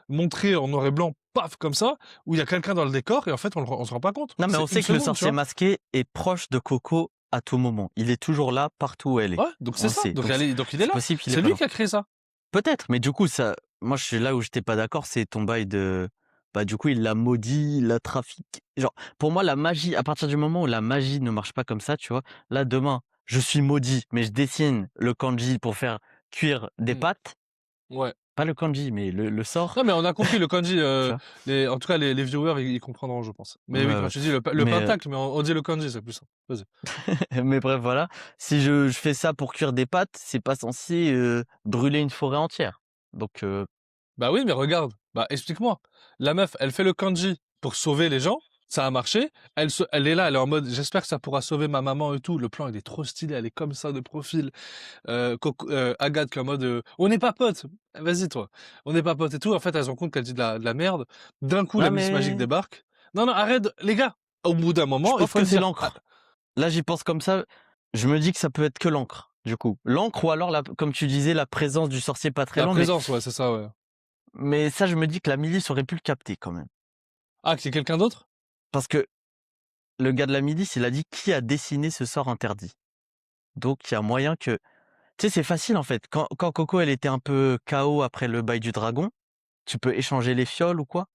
montré en noir et blanc, paf, comme ça, où il y a quelqu'un dans le décor et en fait on se rend pas compte. Non, mais on C'est une sait que le seconde, tu sorcier vois. masqué est proche de Coco à tout moment. Il est toujours là, partout où elle est. Ouais, donc On c'est le ça. sait. Donc, Donc, donc il est c'est là. possible qu'il est C'est pas lui loin. qui a créé ça. Peut-être, mais du coup, ça, moi, je suis là où j'étais pas d'accord, c'est ton bail de, bah, du coup, il l'a maudit, il l'a trafiqué. Genre, pour moi, la magie, à partir du moment où la magie ne marche pas comme ça, tu vois, là, demain, je suis maudit, mais je dessine le kanji pour faire cuire des Mm. pâtes. Ouais. Pas le kanji, mais le sort, Non, mais on a compris le kanji. tu vois. En tout cas, les viewers, ils comprendront, je pense. Mais oui, Ouais, quand ouais. tu dis le Mais, pentacle, mais on dit le kanji, c'est plus simple. Vas-y. mais bref, voilà. Si je fais ça pour cuire des pâtes, c'est pas censé brûler une forêt entière. Donc, Bah oui, mais regarde. Bah explique-moi. La meuf, elle fait le kanji pour sauver les gens. Ça a marché. Elle est là, elle est en mode, j'espère que ça pourra sauver ma maman et tout. Le plan, il est trop stylé, elle est comme ça de profil. Agathe qui est en mode, on n'est pas potes. Vas-y, toi. On n'est pas potes et tout. En fait, elle se rend compte qu'elle dit de la merde. D'un coup, la Ouais, Miss Magique mais débarque. Non, non, arrête, les gars. Au bout d'un je moment, il pense faut que se c'est dire, ah, l'encre. Là, j'y pense comme ça. Je me dis que ça peut être que l'encre, du coup. L'encre ou alors, comme tu disais, la présence du sorcier pas très la lent. présence, ouais, c'est ça, ouais. Mais ça, je me dis que la milice aurait pu le capter quand même. Ah, que c'est quelqu'un d'autre? Parce que le gars de la milice, il a dit qui a dessiné ce sort interdit. Donc, il y a moyen que... Tu sais, c'est facile en fait. Quand Coco, elle était un peu KO après le bail du dragon, tu peux échanger les fioles ou quoi.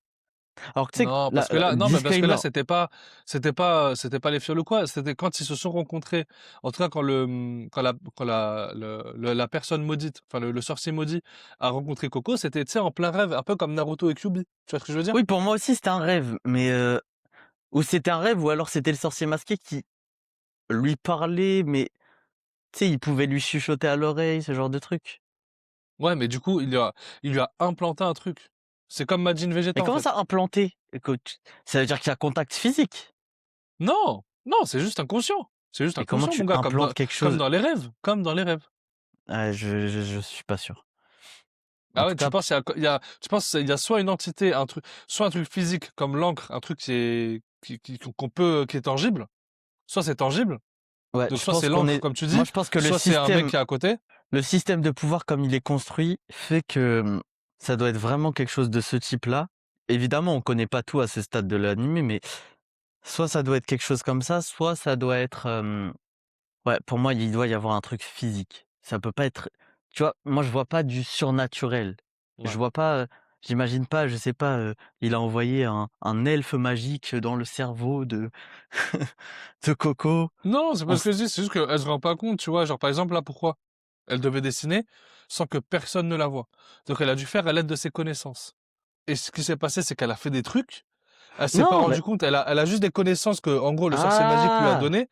Alors que tu sais, Non, parce que là, non, mais parce que disclaimer, là, c'était pas les fioles ou quoi. C'était quand ils se sont rencontrés. En tout cas, la personne maudite, enfin, le sorcier maudit a rencontré Coco, c'était, tu sais, en plein rêve, un peu comme Naruto et Kyuubi. Tu vois ce que je veux dire? oui, pour moi aussi, c'était un rêve. Mais ou c'était un rêve, ou alors c'était le sorcier masqué qui lui parlait, mais tu sais, il pouvait lui chuchoter à l'oreille, ce genre de truc. Ouais, mais du coup, il lui a implanté un truc. C'est comme Majin Mais Vegeta, en comment fait. ça implanter? Écoute, ça veut dire qu'il y a contact physique. Non! Non, c'est juste inconscient. C'est juste Mais comment inconscient, tu mon gars, implantes quelque comme chose? dans les rêves. Comme dans les rêves. Je suis pas sûr. En Ah tout ouais, tu cas, penses tu penses il y a soit une entité, un truc, soit un truc physique comme l'encre, un truc qu'on peut, qui est tangible, soit c'est tangible, ouais, donc je soit pense c'est qu'on l'encre est. comme tu Moi, dis, je pense que soit c'est un mec qui est à côté. le système de pouvoir comme il est construit fait que ça doit être vraiment quelque chose de ce type-là. Évidemment, on connaît pas tout à ce stade de l'anime, mais soit ça doit être quelque chose comme ça, soit ça doit être. Ouais, pour moi, il doit y avoir un truc physique. Ça peut pas être. Tu vois, moi, je vois pas du surnaturel. Je Ouais. vois pas. J'imagine pas, je sais pas, il a envoyé un elfe magique dans le cerveau de de Coco. Non, c'est On pas ce s- que je dis, c'est juste qu'elle se rend pas compte, tu vois, genre par exemple là, pourquoi? Elle devait dessiner sans que personne ne la voie. Donc elle a dû faire à l'aide de ses connaissances. Et ce qui s'est passé, c'est qu'elle a fait des trucs, elle s'est pas Non, mais rendue compte, elle a juste des connaissances que, en gros, le sorcier magique lui a ah, donné.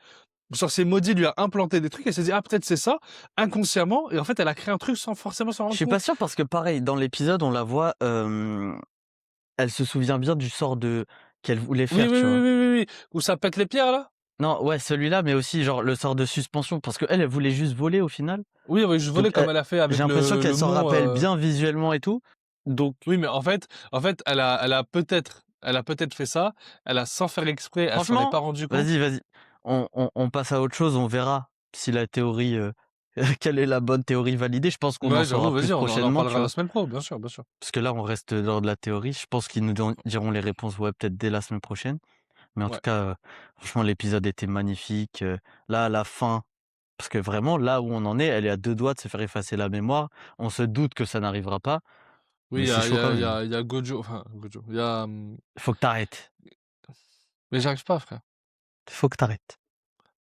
Le sorcier maudit lui a implanté des trucs, elle s'est dit, ah, peut-être c'est ça, inconsciemment, et en fait, elle a créé un truc sans forcément s'en je rendre suis pas compte. sûr parce que pareil, dans l'épisode, on la voit, elle se souvient bien du sort de qu'elle voulait Oui, faire, oui, tu oui, vois? oui, oui, oui. Où ça pète les pierres, là? Non, ouais, celui-là, mais aussi genre le sort de suspension parce qu'elle, elle voulait juste voler au final. Oui, oui, je Donc volais comme elle a fait j'ai avec l'impression qu'elle le s'en mont, rappelle bien visuellement et tout. Donc oui, mais en fait, elle a peut-être fait ça, elle a sans faire exprès, elle s'en est franchement, pas rendue vas-y, compte. vas-y, on passe à autre chose, on verra si la théorie, quelle est la bonne théorie validée. Je pense qu'on en Ouais, saura j'avoue, plus vas-y, on en prochainement, tu parlera la vois? semaine pro, bien sûr, bien sûr. Parce que là, on reste dans de la théorie. Je pense qu'ils nous diront les réponses, ouais, peut-être dès la semaine prochaine. Mais en tout Ouais. cas, franchement, l'épisode était magnifique. Là, à la fin, parce que vraiment, là où on en est, elle est à 2 doigts de se faire effacer la mémoire. On se doute que ça n'arrivera pas, Oui, mais c'est chaud quand même. il y a Gojo, enfin, Gojo, il y a, Faut que t'arrêtes. mais j'arrive pas, frère. Faut que t'arrêtes.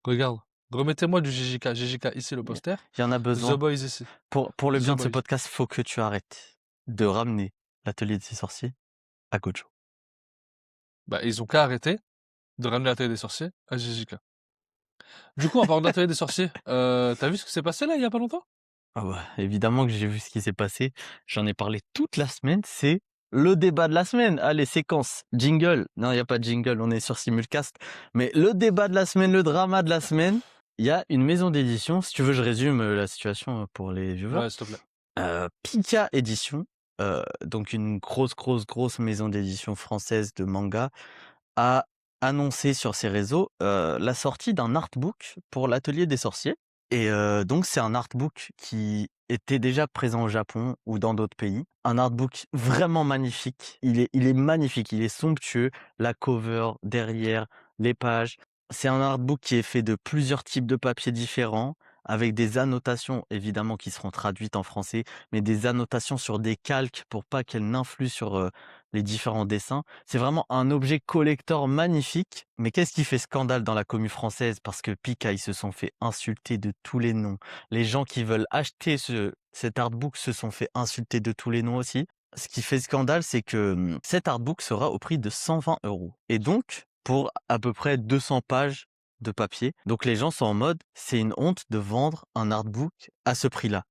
Regarde. Remettez-moi du JJK. JJK ici, le Il poster. y en a The besoin. Boys ici. Pour le The bien de ce Boys. podcast, faut que tu arrêtes de ramener l'atelier de ces sorciers à Gojo. Bah, ils ont qu'à arrêter de ramener la télé des sorciers à JJK. Du coup, en parlant de la télé des sorciers, t'as vu ce qui s'est passé là, il y a pas longtemps? Ah bah, évidemment que j'ai vu ce qui s'est passé. J'en ai parlé toute la semaine. C'est le débat de la semaine. Allez, séquence. Jingle. Non, il n'y a pas de jingle. On est sur Simulcast. Mais le débat de la semaine, le drama de la semaine. Il y a une maison d'édition. Si tu veux, je résume la situation pour les viewers. Ouais, s'il te plaît. Pika Édition, donc une grosse maison d'édition française de manga, a annoncé sur ses réseaux, la sortie d'un artbook pour l'Atelier des Sorciers et donc c'est un artbook qui était déjà présent au Japon ou dans d'autres pays. Un artbook vraiment magnifique. Il est magnifique, il est somptueux. La cover, derrière, les pages. C'est un artbook qui est fait de plusieurs types de papiers différents, avec des annotations évidemment qui seront traduites en français, mais des annotations sur des calques pour pas qu'elles n'influent sur, les différents dessins. C'est vraiment un objet collector magnifique. Mais qu'est-ce qui fait scandale dans la commu française? Parce que Pika, ils se sont fait insulter de tous les noms. Les gens qui veulent acheter cet artbook se sont fait insulter de tous les noms aussi. Ce qui fait scandale, c'est que cet artbook sera au prix de 120 euros. Et donc, pour à peu près 200 pages de papier. Donc les gens sont en mode, c'est une honte de vendre un artbook à ce prix-là.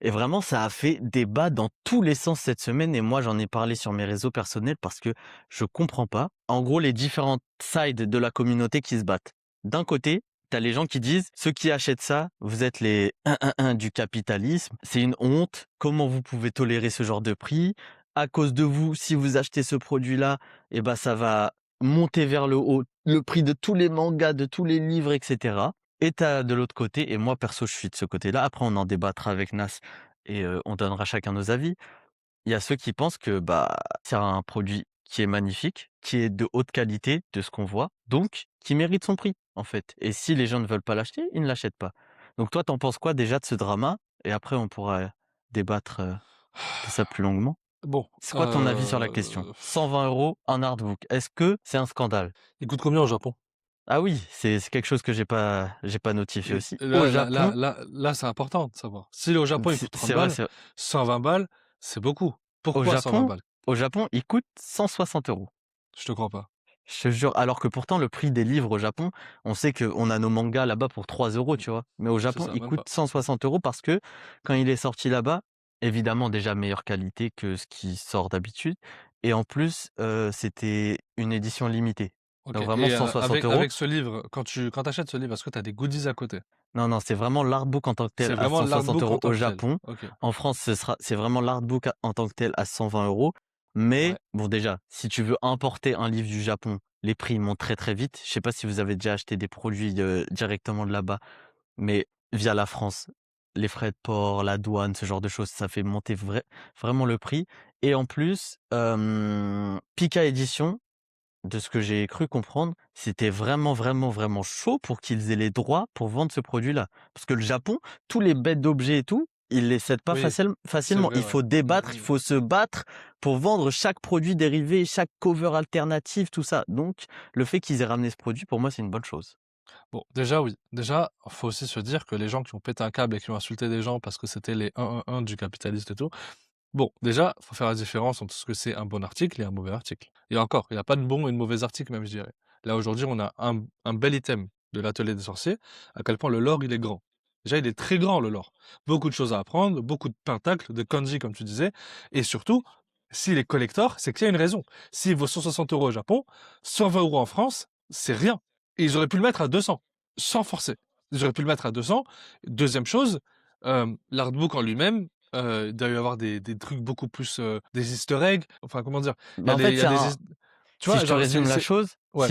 Et vraiment, ça a fait débat dans tous les sens cette semaine. Et moi, j'en ai parlé sur mes réseaux personnels parce que je comprends pas. En gros, les différentes sides de la communauté qui se battent. D'un côté, t'as les gens qui disent, ceux qui achètent ça, vous êtes les 1 du capitalisme. C'est une honte. Comment vous pouvez tolérer ce genre de prix? À cause de vous, si vous achetez ce produit-là, eh ben, ça va monter vers le haut le prix de tous les mangas, de tous les livres, etc. Et t'as de l'autre côté, et moi perso, je suis de ce côté-là. Après, on en débattra avec Nas et on donnera chacun nos avis. Il y a ceux qui pensent que bah c'est un produit qui est magnifique, qui est de haute qualité, de ce qu'on voit, donc qui mérite son prix, en fait. Et si les gens ne veulent pas l'acheter, ils ne l'achètent pas. Donc toi, t'en penses quoi déjà de ce drama? Et après, on pourra débattre de ça plus longuement. Bon, C'est quoi ton avis sur la question? 120 € un artbook. Est-ce que c'est un scandale? il coûte combien au Japon? Ah oui, c'est quelque chose que j'ai pas notifié Et aussi. Au là, Japon, c'est important de savoir. Si au Japon, il c'est coûte 30 c'est vrai, balles, c'est 120 balles, c'est beaucoup. au Pourquoi 120 Japon balles? au Japon, il coûte 160 €. Je te crois pas. Je te jure, alors que pourtant le prix des livres au Japon, on sait qu'on a nos mangas là-bas pour 3 €, tu vois? Mais au C'est Japon, ça, il même coûte pas. 160 € parce que quand il est sorti là-bas, évidemment déjà meilleure qualité que ce qui sort d'habitude et en plus, c'était une édition limitée. OK Donc vraiment et 160 €. avec ce livre, quand tu achètes ce livre, est-ce que tu as des goodies à côté? Non, non, c'est vraiment l'artbook en tant que tel C'est à vraiment 160 l'artbook en € tant au que tel? Japon. OK, En France, c'est vraiment l'artbook en tant que tel à 120 €. Mais ouais. bon, déjà, si tu veux importer un livre du Japon, les prix montent très très vite. Je sais pas si vous avez déjà acheté des produits directement de là-bas, mais via la France, les frais de port, la douane, ce genre de choses, ça fait monter vraiment le prix. Et en plus, Pika Édition, de ce que j'ai cru comprendre, c'était vraiment, vraiment, vraiment chaud pour qu'ils aient les droits pour vendre ce produit-là. Parce que le Japon, tous les bêtes d'objets et tout, ils les cèdent pas Oui, c'est facilement. vrai, Il ouais. faut Mmh débattre, il mh. faut se battre pour vendre chaque produit dérivé, chaque cover alternative, tout ça. Donc, le fait qu'ils aient ramené ce produit, pour moi, c'est une bonne chose. Bon, déjà oui. Déjà, faut aussi se dire que les gens qui ont pété un câble et qui ont insulté des gens parce que c'était les 1 du capitaliste et tout, bon, déjà, faut faire la différence entre ce que c'est un bon article et un mauvais article. Et encore, il y a pas de bon et de mauvais article même, je dirais. Là, aujourd'hui, on a un bel item de l'atelier des sorciers, à quel point le lore, il est grand. Déjà, il est très grand, le lore. Beaucoup de choses à apprendre, beaucoup de pentacles, de kanji, comme tu disais, et surtout, s'il est collector, c'est qu'il y a une raison. S'il vaut 160 € au Japon, 120 € en France, c'est rien. Et ils auraient pu le mettre à 200, sans forcer. Ils auraient pu le mettre à 200. Deuxième chose, l'artbook en lui-même, il doit y avoir des trucs beaucoup plus, des easter eggs, enfin, comment dire? Bah, en fait, Il y a des tu si vois, je te genre, résume la chose, ouais.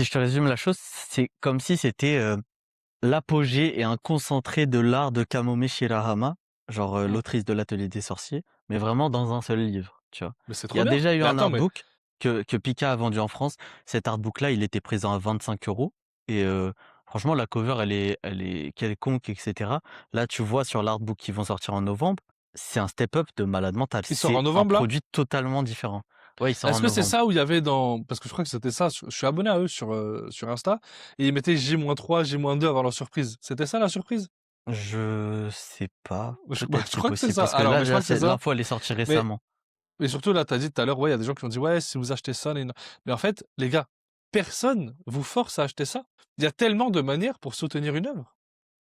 c'est comme si c'était l'apogée et un concentré de l'art de Kamome Shirahama, genre, Mmh. l'autrice de l'Atelier des sorciers, mais vraiment dans un seul livre, tu vois? Mais c'est Il y trop a bien. déjà eu Mais un attends, mais artbook que Pika a vendu en France. Cet artbook-là, il était présent à 25 € et franchement la cover elle est quelconque et cetera. Là, tu vois sur l'artbook qui vont sortir en novembre, c'est un step up de malade mental. il sort C'est en un novembre, là? produit totalement différent. Ouais, il sort en Est-ce que c'est novembre. ça où il y avait dans parce que je crois que c'était ça, je suis abonné à eux sur Insta et ils mettaient J-3, J-2 avant leur surprise. C'était ça la surprise? Je sais pas, Bah, peut-être, je c'est crois que c'est possible ça. parce que Alors, là mais je là, crois que c'est c'est ça, l'info elle est sortie mais récemment. surtout là, tu as dit tout à l'heure, ouais, il y a des gens qui ont dit: «Ouais, si vous achetez ça, mais en fait, les gars, personne vous force à acheter ça. Il y a tellement de manières pour soutenir une œuvre,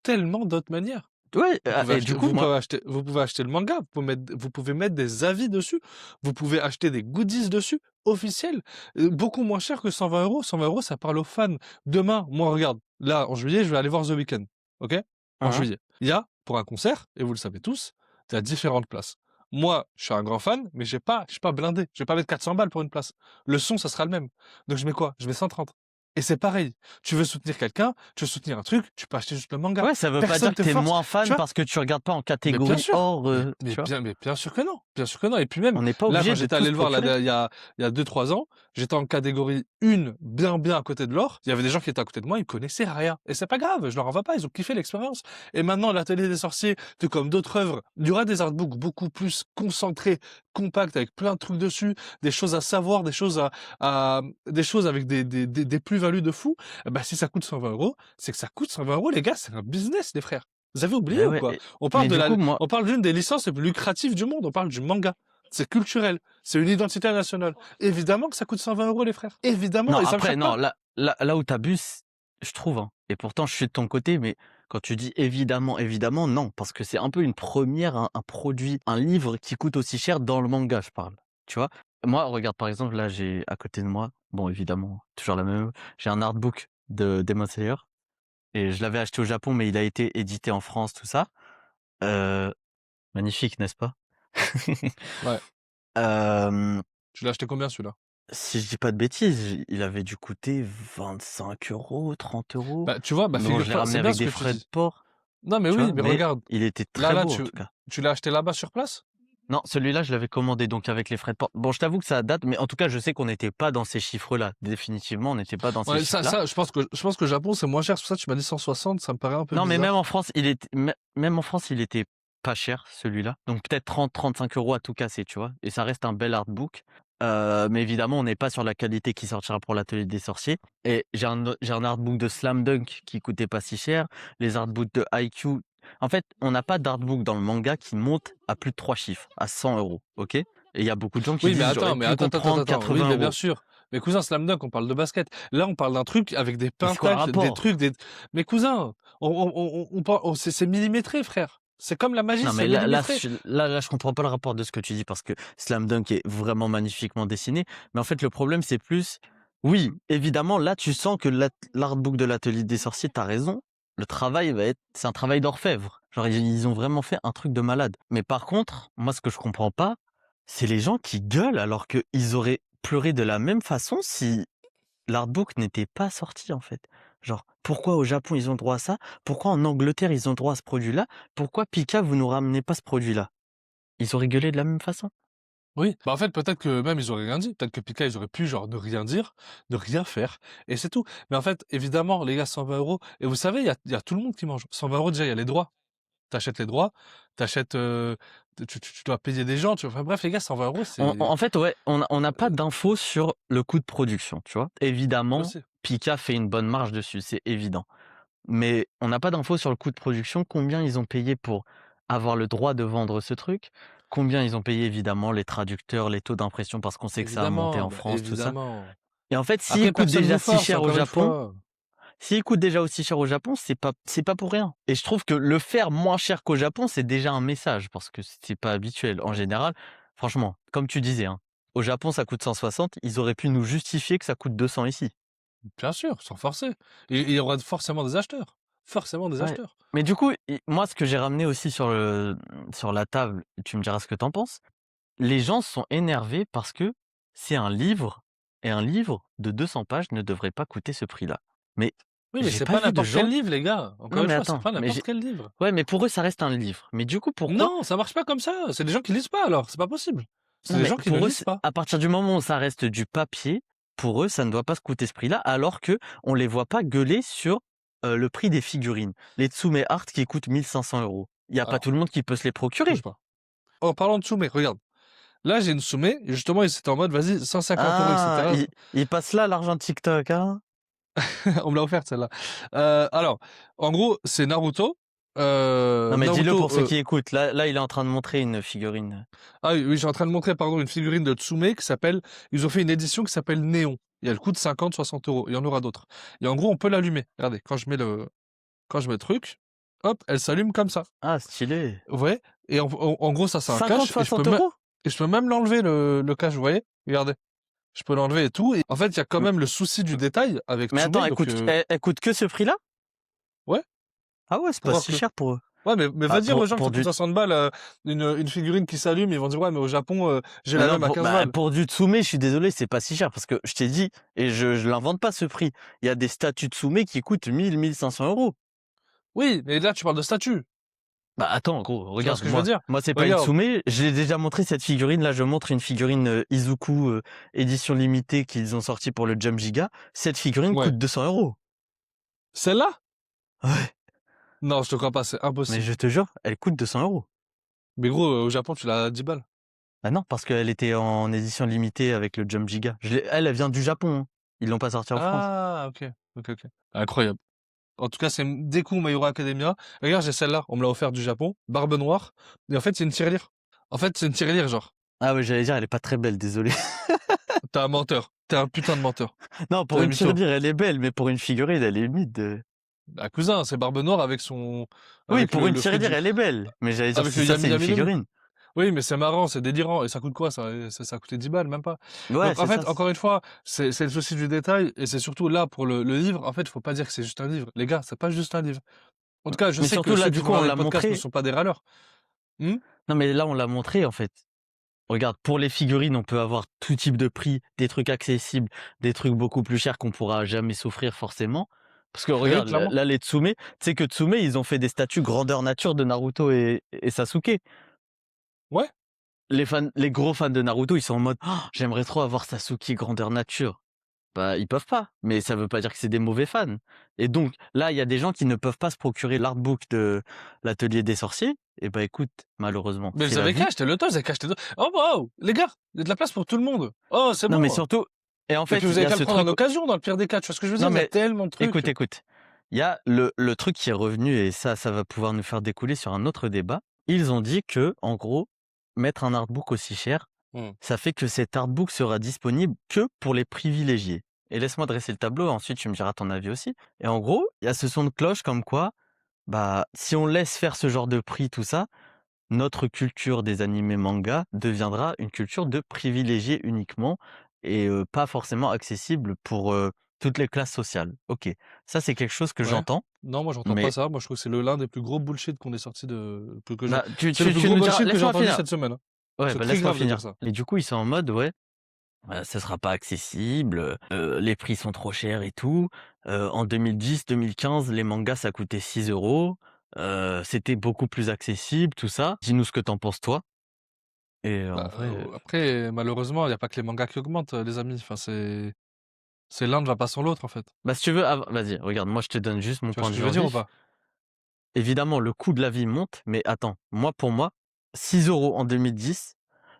tellement d'autres manières. Ouais, Vous pouvez et du acheter coup, moi vous pouvez acheter le manga, vous pouvez mettre des avis dessus, vous pouvez acheter des goodies dessus, officiels, beaucoup moins cher que 120 €. 120 €, ça parle aux fans. Demain, moi, regarde, là, en juillet, je vais aller voir The Weeknd, OK? En hein, juillet. Il y a, pour un concert, et vous le savez tous, il y a différentes places. Moi, je suis un grand fan, mais je suis pas blindé. Je vais pas mettre 400 balles pour une place. Le son, ça sera le même. Donc je mets quoi? Je mets 130. Et c'est pareil. Tu veux soutenir quelqu'un, tu veux soutenir un truc, tu peux acheter juste le manga. ouais, ça veut pas dire Personne que te tu es force. moins Tu fan vois? parce que tu regardes pas en Mais bien catégorie sûr, hors, tu vois? mais bien sûr que non, bien sûr que non. Et puis même, On n'est pas là, quand obligé de j'étais tout allé se le voir là, procurer. il y a 2-3 ans, j'étais en catégorie 1, bien, bien à côté de l'or. Il y avait des gens qui étaient à côté de moi, ils connaissaient rien. Et c'est pas grave, je leur en veux pas, ils ont kiffé l'expérience. Et maintenant, l'Atelier des sorciers, tout comme d'autres œuvres, il y aura des artbooks beaucoup plus concentrés, compacts, avec plein de trucs dessus, des choses à savoir, des choses avec des plus-values de fou. Bah, si ça coûte 120 €, c'est que ça coûte 120 €, les gars, c'est un business, les frères. Vous avez oublié Mais ou ouais, quoi? mais du coup, moi On parle d'une des licences les plus lucratives du monde. On parle du manga. C'est culturel. C'est une identité nationale. Évidemment que ça coûte 120 € les frères. Évidemment, non, et ça me après choque pas. non, là où tu abuses, je trouve, hein, et pourtant je suis de ton côté, mais Quand tu dis évidemment, évidemment, non, parce que c'est un peu une première, un produit, un livre qui coûte aussi cher dans le manga, je parle. Tu vois? Moi, regarde, par exemple, là, j'ai à côté de moi, bon, évidemment, toujours la même, j'ai un artbook de Demon Slayer et je l'avais acheté au Japon, mais il a été édité en France, tout ça. Euh, Magnifique, n'est-ce pas? Ouais. Euh, Tu l'as acheté combien celui-là? Si je dis pas de bêtises, il avait dû coûter 25 €, 30 €. Bah, tu vois, bah, Mais bon, je l'ai figure-toi, ramené c'est bien avec ce des que tu frais de dis. port, Non, mais tu oui, vois, mais mais regarde, il était là, très là, beau en tout cas. tu l'as acheté là-bas sur place? Non, celui-là, je l'avais commandé donc avec les frais de port. Bon, je t'avoue que ça date, mais en tout cas, je sais qu'on n'était pas dans ces chiffres-là. Définitivement, on n'était pas dans ces Ouais, chiffres-là. je pense que le Japon, c'est moins cher. C'est pour ça que tu m'as dit 160, ça me paraît un peu Non, mais même bizarre. en France, même en France, il était pas cher, celui-là. Donc peut-être 30-35 € à tout casser, tu vois. Et ça reste un bel artbook. Mais évidemment, on n'est pas sur la qualité qui sortira pour l'Atelier des Sorciers. Et j'ai un artbook de Slam Dunk qui coûtait pas si cher. Les artbooks de IQ. En fait, on n'a pas d'artbook dans le manga qui monte à plus de 3 chiffres, à 100 €. OK? Et il y a beaucoup de gens qui Oui, mais disent j'aurais attends, pu comprendre Oui, 80 mais bien euros. sûr. Mais cousin, Slam Dunk, on parle de basket. Là, on parle d'un truc avec des Mais c'est quoi le pentacles, des rapport? trucs, des... Mais cousin, c'est millimétré, frère. C'est comme la magie, Non, c'est mais millimétré. je comprends pas le rapport de ce que tu dis parce que Slam Dunk est vraiment magnifiquement dessiné. Mais en fait, le problème, c'est plus, oui, évidemment, là, tu sens que l'artbook de l'Atelier des Sorciers, t'as raison. Le travail c'est un travail d'orfèvre. Genre, ils ont vraiment fait un truc de malade. Mais par contre, moi, ce que je comprends pas, c'est les gens qui gueulent alors qu'ils auraient pleuré de la même façon si l'artbook n'était pas sorti, en fait. Genre, pourquoi au Japon, ils ont droit à ça? Pourquoi en Angleterre, ils ont droit à ce produit-là? Pourquoi Pika, vous nous ramenez pas ce produit-là? Ils ont rigolé de la même façon? Oui, bah en fait, peut-être que même ils auraient rien dit. Peut-être que Pika, ils auraient pu, genre, ne rien dire, ne rien faire, et c'est tout. Mais en fait, évidemment, les gars, 120 euros. Et vous savez, il y a tout le monde qui mange. 120 euros, déjà, il y a les droits. T'achètes les droits, t'achètes, tu dois payer des gens. Enfin bref, les gars, 120 euros, c'est. En fait, ouais, on n'a pas d'infos sur le coût de production, tu vois. Je Évidemment, sais. Pika fait une bonne marge dessus, c'est évident. Mais on n'a pas d'infos sur le coût de production, combien ils ont payé pour avoir le droit de vendre ce truc, combien ils ont payé évidemment les traducteurs, les taux d'impression parce qu'on sait que ça a monté Évidemment, en bah, France, tout ça. évidemment. Et en fait, s'il Après, coûte personne déjà vous si force, cher au encore une Japon, fois. s'il coûte déjà aussi cher au Japon, c'est pas pour rien. Et je trouve que le faire moins cher qu'au Japon, c'est déjà un message parce que c'est pas habituel. En général, franchement, comme tu disais, hein, au Japon, ça coûte 160, ils auraient pu nous justifier que ça coûte 200 ici. Bien sûr, sans forcer. Et il y aura forcément des acheteurs. Forcément des Ouais. acheteurs. Mais du coup, moi, ce que j'ai ramené aussi sur la table, tu me diras ce que t'en penses. Les gens sont énervés parce que c'est un livre et un livre de 200 pages ne devrait pas coûter ce prix-là. Mais Oui, mais j'ai c'est pas pas vu de n'importe quel gens. livre, les gars. Non, Encore une mais fois, c'est attends, pas n'importe quel livre. ouais, mais pour eux, ça reste un livre. Mais du coup, pourquoi? Non, ça marche pas comme ça. C'est des gens qui lisent pas, alors. C'est pas possible. C'est Non, des mais gens qui ne pour eux, lisent pas. à partir du moment où ça reste du papier, pour eux, ça ne doit pas se coûter ce prix-là, alors que on les voit pas gueuler sur le prix des figurines. Les Tsume Art qui coûtent 1500 €. Il y a pas tout Alors, le monde qui peut se les bouge procurer. pas. En parlant de Soumé, regarde. Là, j'ai une Soumé, et justement, ils étaient en mode, vas-y, 150 euros, Ah, etc. il passe là l'argent de TikTok, hein? On me l'a offerte, celle-là. Alors, en gros, c'est Naruto. Non, mais dis-le Naruto. pour ceux qui écoutent. Là, il est en train de montrer une figurine. Ah oui, oui, je suis en train de montrer, pardon, une figurine de Tsume qui s'appelle. Ils ont fait une édition qui s'appelle Néon. Et elle coûte 50, 60 euros. Il y en aura d'autres. Et en gros, on peut l'allumer. Regardez, quand je mets le truc, hop, elle s'allume comme ça. Ah, stylé. Vous voyez? Et en gros, ça, c'est un 50, cache. 60 euros? Et je peux même l'enlever, le cache, vous voyez? Regardez. Je peux l'enlever et tout. Et en fait, il y a quand même le souci du détail avec Mais attends, Tsume. Donc, elle coûte que ce prix-là? ouais, Ah ouais, c'est pas pourquoi si que. cher pour eux. Ouais, mais Ah, va dire aux gens que pour ça coûte du 60 balles, une figurine qui s'allume, ils vont dire, ouais, mais au Japon, j'ai Mais la non, même à 15 bah, balles. pour du Tsume, je suis désolé, c'est pas si cher parce que je t'ai dit, et je l'invente pas ce prix. Il y a des statues Tsume qui coûtent 1000-1500 €. Oui, mais là, tu parles de statut. Bah attends, gros, Tu vois regarde, ce que je veux dire? moi c'est pas une Regarde. Tsume, je l'ai déjà montré cette figurine. Là, je montre une figurine Izuku édition limitée qu'ils ont sorti pour le Jump Giga. Cette figurine Ouais. coûte 200 €. Celle-là? Ouais. Non, je te crois pas, c'est Mais impossible. je te jure, elle coûte 200 €. Mais gros, au Japon, tu l'as à 10 balles. Ah non, parce qu'elle était en édition limitée avec le Jump Giga. Elle vient du Japon, hein. Ils l'ont pas sortie en France. Ah, ok. Ok, ok. Incroyable. En tout cas, c'est Deku My Hero Academia. Regarde, j'ai celle-là. On me l'a offert du Japon. Barbe noire. Et en fait, c'est une tirelire. En fait, c'est une tirelire, genre. Ah ouais, j'allais dire, elle est pas très belle, désolé. T'es un menteur. T'es un putain de menteur. Non, pour une Mytho. tirelire, elle est belle, mais pour une figurine, elle est mid. Bah, cousin, c'est Barbe Noire avec son Oui, avec pour une le fruit tirelire, du elle est belle. Mais j'allais dire, avec si le ça, Yami c'est une Yami no Mi. figurine. Oui, mais c'est marrant, c'est délirant et ça coûte quoi ça a coûté 10 balles, même pas. Ouais, Donc en c'est ça. fait, encore une fois, c'est le souci du détail et c'est surtout là pour le livre, en fait, faut pas dire que c'est juste un livre. Les gars, c'est pas juste un livre. En tout cas, je Mais sais que surtout, là, ceux du qui coup, vont on regarder le l'a podcast ne montré. sont pas des râleurs. Mmh? Non, mais là, on l'a montré, en fait. Regarde, pour les figurines, on peut avoir tout type de prix, des trucs accessibles, des trucs beaucoup plus chers qu'on pourra jamais s'offrir forcément. Parce que Oui, regarde, là, clairement. là, les Tsume, tu sais que Tsume, ils ont fait des statues grandeur nature de Naruto et Sasuke. Ouais. Les gros fans de Naruto, ils sont en mode: «Oh, j'aimerais trop avoir Sasuke grandeur nature». Bah, ils peuvent pas, mais ça veut pas dire que c'est des mauvais fans. Et donc, là, il y a des gens qui ne peuvent pas se procurer l'artbook de l'Atelier des Sorciers. Et bah, écoute, malheureusement, Mais c'est ils la avaient qu'à vie. acheter le tome, ils avaient qu'à acheter 2. Oh waouh! Les gars, il y a de la place pour tout le monde. Oh, c'est Non, mais bon. surtout, et en Et puis fait, vous il y avez a qu'à le ce prendre en truc. occasion dans le pire des cas, tu vois ce que je veux dire? Non, Il y a mais tellement de trucs. écoute. Il y a le truc qui est revenu, et ça va pouvoir nous faire découler sur un autre débat. Ils ont dit que, en gros, mettre un artbook aussi cher, Mmh. ça fait que cet artbook sera disponible que pour les privilégiés. Et laisse-moi dresser le tableau, ensuite tu me diras ton avis aussi. Et en gros, il y a ce son de cloche comme quoi, bah, si on laisse faire ce genre de prix, tout ça, notre culture des animés manga deviendra une culture de privilégiés uniquement et pas forcément accessible pour toutes les classes sociales. Ok, ça c'est quelque chose que Ouais. j'entends, Non, moi j'entends pas mais ça. Moi je trouve que c'est l'un des plus gros bullshit qu'on ait sorti de que j'ai bah, tu, c'est le tu, plus tu gros nous diras, bullshit que j'ai laisse-moi entendu finir. cette semaine, hein. Ouais, C'est bah très laisse-moi grave de dire finir. ça. Et du coup, ils sont en mode, ouais, ça sera pas accessible, les prix sont trop chers et tout. En 2010, 2015, les mangas, ça coûtait 6 euros. C'était beaucoup plus accessible, tout ça. Dis-nous ce que t'en penses, toi. Et en Bah, vrai, après malheureusement, il y a pas que les mangas qui augmentent, les amis. Enfin c'est l'un ne va pas sans l'autre, en fait. bah, si tu veux, vas-y, regarde, moi, je te donne juste mon Tu vois ce point que de je vue veux en dire ou vif. pas? Évidemment, le coût de la vie monte, mais attends, moi, pour moi, 6 euros en 2010,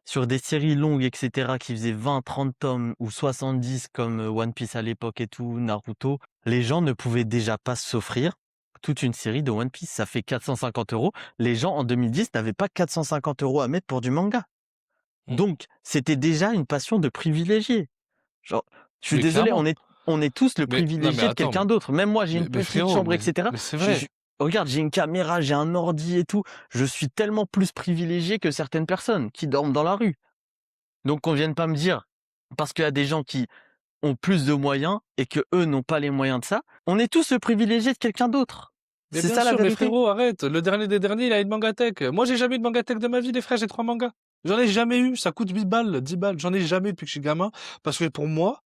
sur des séries longues, etc., qui faisaient 20, 30 tomes ou 70 comme One Piece à l'époque et tout, Naruto, les gens ne pouvaient déjà pas s'offrir toute une série de One Piece. Ça fait 450 euros. Les gens en 2010 n'avaient pas 450 euros à mettre pour du manga. Mmh. Donc, c'était déjà une passion de privilégié. Genre, je suis Mais désolé, clairement. on est tous le Mais non, mais privilégié de attends, quelqu'un d'autre. Même moi, j'ai une mais petite frérot, chambre, etc. mais c'est vrai. Regarde, j'ai une caméra, j'ai un ordi et tout. Je suis tellement plus privilégié que certaines personnes qui dorment dans la rue. Donc, qu'on vienne pas me dire, parce qu'il y a des gens qui ont plus de moyens et que eux n'ont pas les moyens de ça, on est tous le privilégié de quelqu'un d'autre. Mais C'est bien ça la sûr, mais vérité. frérot, arrête. Le dernier des derniers, il a une mangatech. Moi, j'ai jamais eu de mangatech de ma vie, les frères, j'ai 3 mangas. J'en ai jamais eu. Ça coûte 8 balles, 10 balles. J'en ai jamais eu depuis que je suis gamin. Parce que pour moi,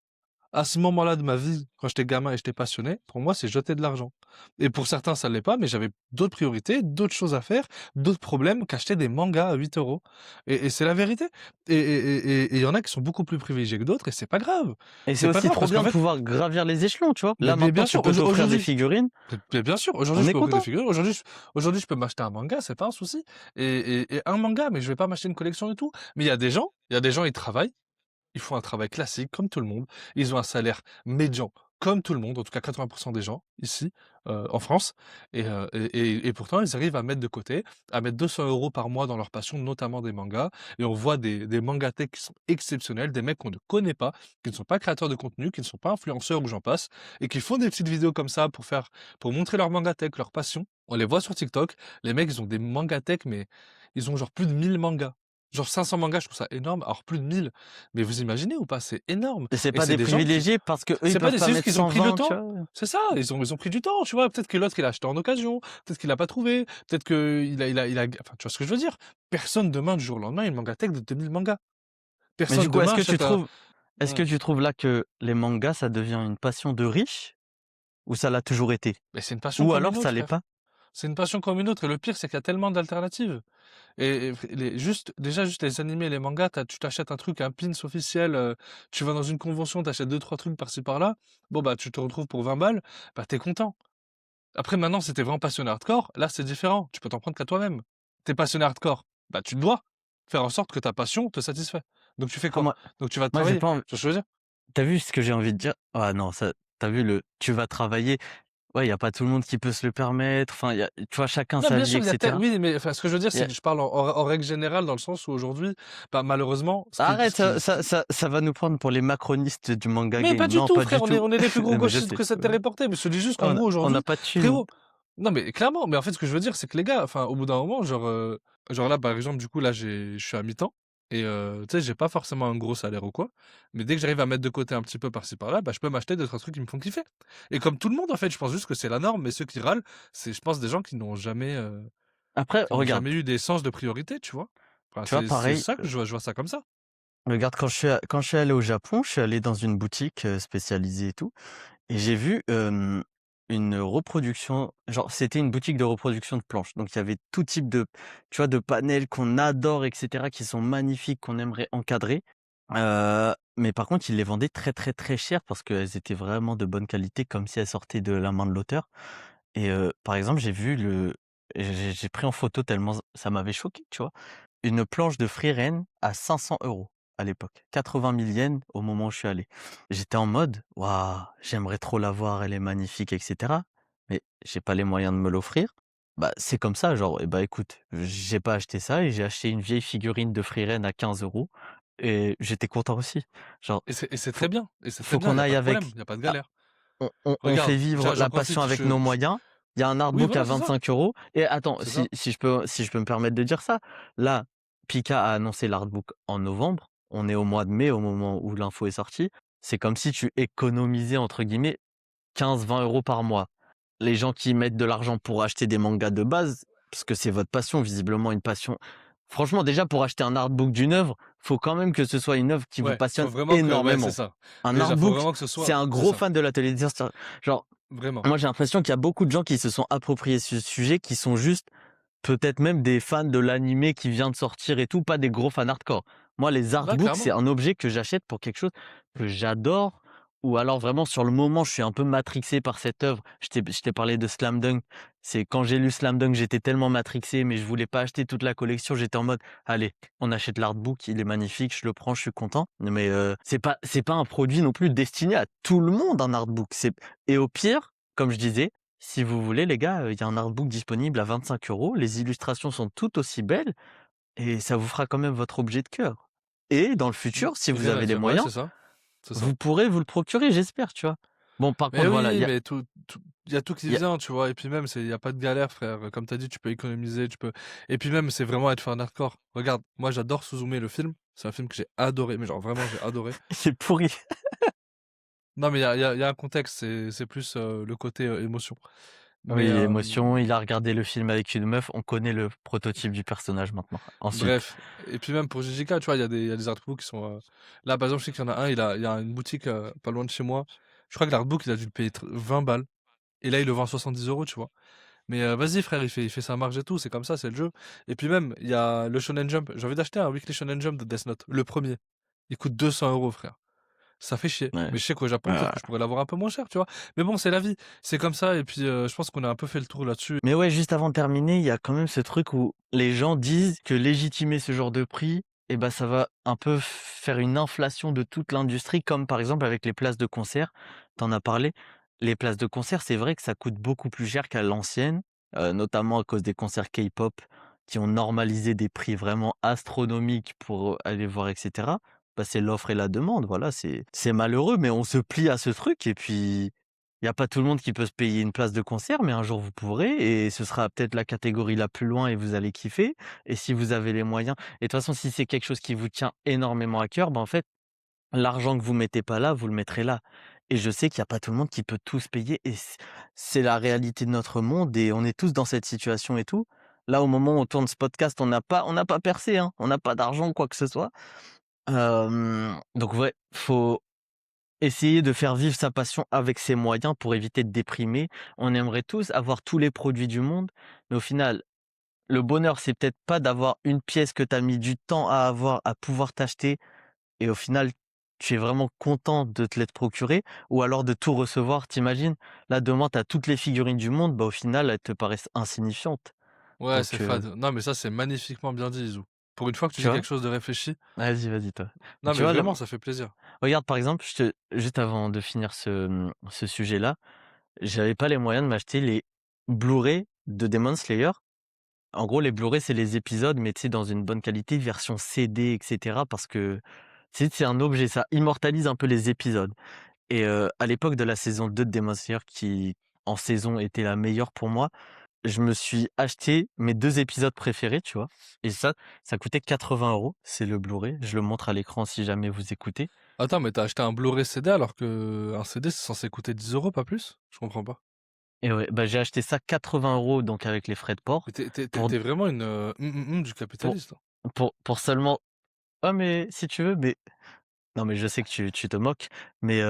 à ce moment-là de ma vie, quand j'étais gamin et j'étais passionné, pour moi, c'est jeter de l'argent. Et pour certains, ça l'est pas, mais j'avais d'autres priorités, d'autres choses à faire, d'autres problèmes qu'acheter des mangas à 8 euros. Et c'est la vérité. Et il y en a qui sont beaucoup plus privilégiés que d'autres, et c'est pas grave. Et c'est C'est pas aussi grave, trop parce qu'en bien de fait, pouvoir gravir les échelons, tu vois. Là, mais maintenant, bien tu sûr, peux t'offrir des aujourd'hui, figurines. mais bien sûr, aujourd'hui On je est peux offrir des content. figurines. Aujourd'hui je peux m'acheter un manga, c'est pas un souci. Et un manga, mais je vais pas m'acheter une collection et tout. Mais il y a des gens, ils travaillent. Ils font un travail classique comme tout le monde. Ils ont un salaire médian comme tout le monde, en tout cas 80% des gens ici, en France. Et pourtant, ils arrivent à mettre de côté, à mettre 200 euros par mois dans leur passion, notamment des mangas. Et on voit des mangatek qui sont exceptionnels, des mecs qu'on ne connaît pas, qui ne sont pas créateurs de contenu, qui ne sont pas influenceurs ou j'en passe, et qui font des petites vidéos comme ça pour montrer leur mangatek, leur passion. On les voit sur TikTok. Les mecs, ils ont des mangatek, mais ils ont genre plus de 1000 mangas. Genre 500 mangas, je trouve ça énorme. Alors plus de 1000. Mais vous imaginez ou pas? C'est énorme. Et c'est Et pas c'est des des gens qui, privilégiés parce que eux, ils c'est pas peuvent des, pas c'est juste mettre qu'ils ont pris le 120, tu temps. vois. C'est ça. Ils ont pris du temps, tu vois. Peut-être que l'autre, il a acheté en occasion. Peut-être qu'il a pas trouvé. Peut-être enfin, tu vois ce que je veux dire? Personne demain, du jour au lendemain, a une mangatech de 2000 mangas. Mais du Personne coup, demain achète un, est-ce que tu trouves là que les mangas, ça devient une passion de riche ou ça l'a toujours été? mais c'est une passion Ou comme alors une ça autre, l'est frère. pas? C'est une passion comme une autre. Et le pire, c'est qu'il y a tellement d'alternatives. Déjà, juste les animés, les mangas, tu t'achètes un truc, un pins officiel, tu vas dans une convention, t'achètes deux, trois trucs par-ci par-là. Bon, bah, tu te retrouves pour 20 balles, bah, t'es content. Après, maintenant, si t'es vraiment passionné hardcore, là, c'est différent. Tu peux t'en prendre qu'à toi-même. T'es passionné hardcore, bah, tu dois faire en sorte que ta passion te satisfait. Donc, tu fais Ah, quoi? Donc, tu vas moi j'ai travailler. pas envie. Tu vois ce que je veux dire? T'as vu ce que j'ai envie de dire? Ah non, ça, t'as vu tu vas travailler. ouais, il y a pas tout le monde qui peut se le permettre. Enfin, il y a tu vois, chacun Non, sa bien vie sûr, et il y a tel cetera. oui, mais enfin, ce que je veux dire, Il y c'est a que je parle en règle générale dans le sens où aujourd'hui, bah, malheureusement, arrête, ça va nous prendre pour les macronistes du manga mais game. pas du Non, tout pas frère, du tout. on est les plus gros Mais je gauchistes sais. que cette terre ait porté, mais je te dis juste qu'en On a gros on n'a aujourd'hui, pas de thunes. frérot non mais clairement, mais en fait ce que je veux dire, c'est que les gars, enfin au bout d'un moment, genre là par exemple du coup là je suis à mi-temps et tu sais j'ai pas forcément un gros salaire ou quoi, mais dès que j'arrive à mettre de côté un petit peu par-ci par-là, bah je peux m'acheter 2-3 trucs qui me font kiffer. Et comme tout le monde en fait, je pense juste que c'est la norme, mais ceux qui râlent, c'est je pense des gens Après, qui n'ont regarde, jamais eu des sens de priorité, tu vois? Enfin tu vois, c'est pareil, ça que je vois ça comme ça. regarde quand je suis allé au Japon, je suis allé dans une boutique, spécialisée et tout. Et j'ai vu, une reproduction, genre c'était une boutique de reproduction de planches. Donc il y avait tout type de, tu vois, de panels qu'on adore et cetera, qui sont magnifiques, qu'on aimerait encadrer. Mais par contre, ils les vendaient très, très, très cher parce qu'elles étaient vraiment de bonne qualité, comme si elles sortaient de la main de l'auteur. Et par exemple, j'ai pris en photo tellement ça m'avait choqué, tu vois? Une planche de Frieren à 500 € à l'époque, 80 000 yens au moment où je suis allé. J'étais en mode: «Waouh, j'aimerais trop l'avoir, elle est magnifique et cetera, mais j'ai pas les moyens de me l'offrir». Bah, c'est comme ça, genre, et bah, écoute, j'ai pas acheté ça et j'ai acheté une vieille figurine de Frieren à 15 € et j'étais content aussi. Genre, Et c'est faut très bien et c'est très faut bien, il qu'on y a pas aille de problème, avec. il y a pas de Ah, galère. on fait Regarde, vivre j'en la passion profite, avec nos moyens. Il y a un oui artbook voilà, à c'est ça, 25 € et attends, c'est ça. si je peux me permettre de dire ça, là, Pika a annoncé l'artbook en novembre. On est au mois de mai au moment où l'info est sortie. C'est comme si tu économisais entre guillemets 15-20 € par mois. Les gens qui mettent de l'argent pour acheter des mangas de base, parce que c'est votre passion, visiblement une passion. Franchement, déjà pour acheter un artbook d'une œuvre, faut quand même que ce soit une œuvre qui vous Ouais, faut passionne vraiment que ouais, c'est énormément. ça. Un Déjà, faut artbook, vraiment que ce c'est soit un c'est gros ça, fan de la télé. Genre, vraiment. moi j'ai l'impression qu'il y a beaucoup de gens qui se sont appropriés ce sujet, qui sont juste peut-être même des fans de l'animé qui vient de sortir et tout, pas des gros fans hardcore. Moi, les Ouais, artbooks, c'est clairement. un objet que j'achète pour quelque chose que j'adore, ou alors vraiment sur le moment, je suis un peu matrixé par cette œuvre. Je t'ai parlé de Slam Dunk. C'est quand j'ai lu Slam Dunk, j'étais tellement matrixé, mais je voulais pas acheter toute la collection. J'étais en mode, allez, on achète l'artbook, il est magnifique, je le prends, je suis content. Mais c'est pas un produit non plus destiné à tout le monde, un artbook. Et au pire, comme je disais, si vous voulez les gars, il y a un artbook disponible à 25 €. Les illustrations sont tout aussi belles et ça vous fera quand même votre objet de cœur. Et dans le futur, si vous Rien à avez les dire. Ouais, moyens, c'est ça. vous pourrez vous le procurer, j'espère, tu vois? Bon, par Mais contre, voilà, oui, mais il y a tout qui il y a vient, tu vois? Et puis même, il y a pas de galère, frère. Comme tu as dit, tu peux économiser, tu peux et puis même, c'est vraiment être fan hardcore. Regarde, moi, j'adore Suzume, le film. C'est un film que j'ai adoré, mais genre vraiment, j'ai adoré. c'est pourri. Non, mais il y a un contexte, c'est plus, le côté, émotion. Mais, Oui, émotion, il a regardé le film avec une meuf, on connaît le prototype du personnage maintenant. Ensuite, bref et puis même pour JJK, tu vois, il y a des artbooks qui sont, là, par exemple, je sais qu'il y en a un, il y a une boutique, pas loin de chez moi. Je crois que l'artbook, il a dû le payer 20 balles et là, il le vend 70 €, tu vois? Mais, vas-y frère, il fait sa marge et tout, c'est comme ça, c'est le jeu et puis même, il y a le Shonen Jump. J'ai envie d'acheter un Weekly Shonen Jump de Death Note, le premier. Il coûte 200 € frère. Ça fait chier. ouais. Mais je sais qu'au Japon, Ouais. peut-être que je pourrais l'avoir un peu moins cher, tu vois? Mais bon, c'est la vie. C'est comme ça et puis, je pense qu'on a un peu fait le tour là-dessus. Mais ouais, juste avant de terminer, il y a quand même ce truc où les gens disent que légitimer ce genre de prix, eh ben, ça va un peu faire une inflation de toute l'industrie, comme par exemple avec les places de concert. T'en as parlé. Les places de concert, c'est vrai que ça coûte beaucoup plus cher qu'à l'ancienne, notamment à cause des concerts K-pop qui ont normalisé des prix vraiment astronomiques pour aller voir, etc. Bah, c'est l'offre et la demande. Voilà, c'est malheureux, mais on se plie à ce truc et puis il y a pas tout le monde qui peut se payer une place de concert, mais un jour vous pourrez et ce sera peut-être la catégorie la plus loin et vous allez kiffer. Et si vous avez les moyens et de toute façon, si c'est quelque chose qui vous tient énormément à cœur, ben, en fait, l'argent que vous mettez pas là, vous le mettrez là. Et je sais qu'il y a pas tout le monde qui peut tout se payer et c'est la réalité de notre monde et on est tous dans cette situation et tout. Là, au moment où on tourne ce podcast, on n'a pas percé, hein, on n'a pas d'argent ou quoi que ce soit. Donc ouais, faut essayer de faire vivre sa passion avec ses moyens pour éviter de déprimer. On aimerait tous avoir tous les produits du monde, mais au final, le bonheur, c'est peut-être pas d'avoir une pièce que tu as mis du temps à avoir, à pouvoir t'acheter, et au final, tu es vraiment content de te l'être procuré, ou alors de tout recevoir. T'imagines, là, demain, tu as toutes les figurines du monde, bah, au final, elles te paraissent insignifiantes. Ouais, c'est Donc, fade. Non, mais ça, c'est magnifiquement bien dit, Izou. Pour une fois que tu tu dis vois? quelque chose de réfléchi. Vas-y, toi. Non, Tu mais vois, vraiment, ça fait plaisir. regarde, par exemple, juste avant de finir ce sujet-là, j'avais pas les moyens de m'acheter les Blu-ray de Demon Slayer. En gros, les Blu-ray, c'est les épisodes, mais tu sais, dans une bonne qualité, version CD, et cetera, parce que c'est un objet, ça immortalise un peu les épisodes. Et à l'époque de la saison 2 de Demon Slayer, qui, en saison, était la meilleure pour moi, je me suis acheté mes 2 épisodes préférés, tu vois? Et ça coûtait 80 €. C'est le Blu-ray. Je le montre à l'écran si jamais vous écoutez. Attends, mais t'as acheté un Blu-ray CD alors que un CD, c'est censé coûter 10 €, pas plus? Je comprends pas. Et ouais, bah, j'ai acheté ça 80 €, donc avec les frais de port, Mais pour tu vraiment une, du pour capitaliste, là. pour seulement ah mais si tu veux, mais non, mais je sais que tu te moques, mais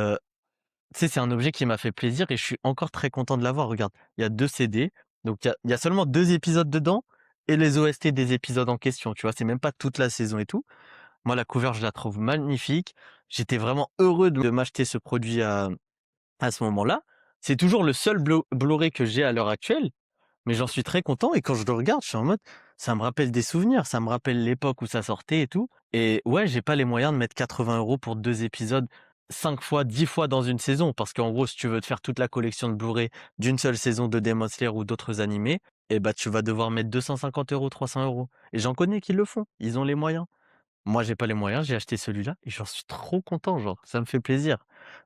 tu sais, c'est un objet qui m'a fait plaisir et je suis encore très content de l'avoir. Regarde, il y a 2 CD, donc il y a seulement 2 épisodes dedans et les OST des épisodes en question, tu vois? C'est même pas toute la saison et tout. Moi, la cover, je la trouve magnifique. J'étais vraiment heureux de m'acheter ce produit à ce moment-là. C'est toujours le seul Blu-ray que j'ai à l'heure actuelle, mais j'en suis très content et quand je le regarde, je suis en mode, ça me rappelle des souvenirs, ça me rappelle l'époque où ça sortait et tout. Et ouais, j'ai pas les moyens de mettre 80 € pour 2 épisodes 5 fois, 10 fois dans une saison. Parce qu'en gros, si tu veux te faire toute la collection de Blu-ray d'une seule saison de Demon Slayer ou d'autres animés, eh bah, tu vas devoir mettre 250 €, 300 €. Et j'en connais qui le font. Ils ont les moyens. Moi, j'ai pas les moyens, j'ai acheté celui-là et j'en suis trop content, genre, ça me fait plaisir.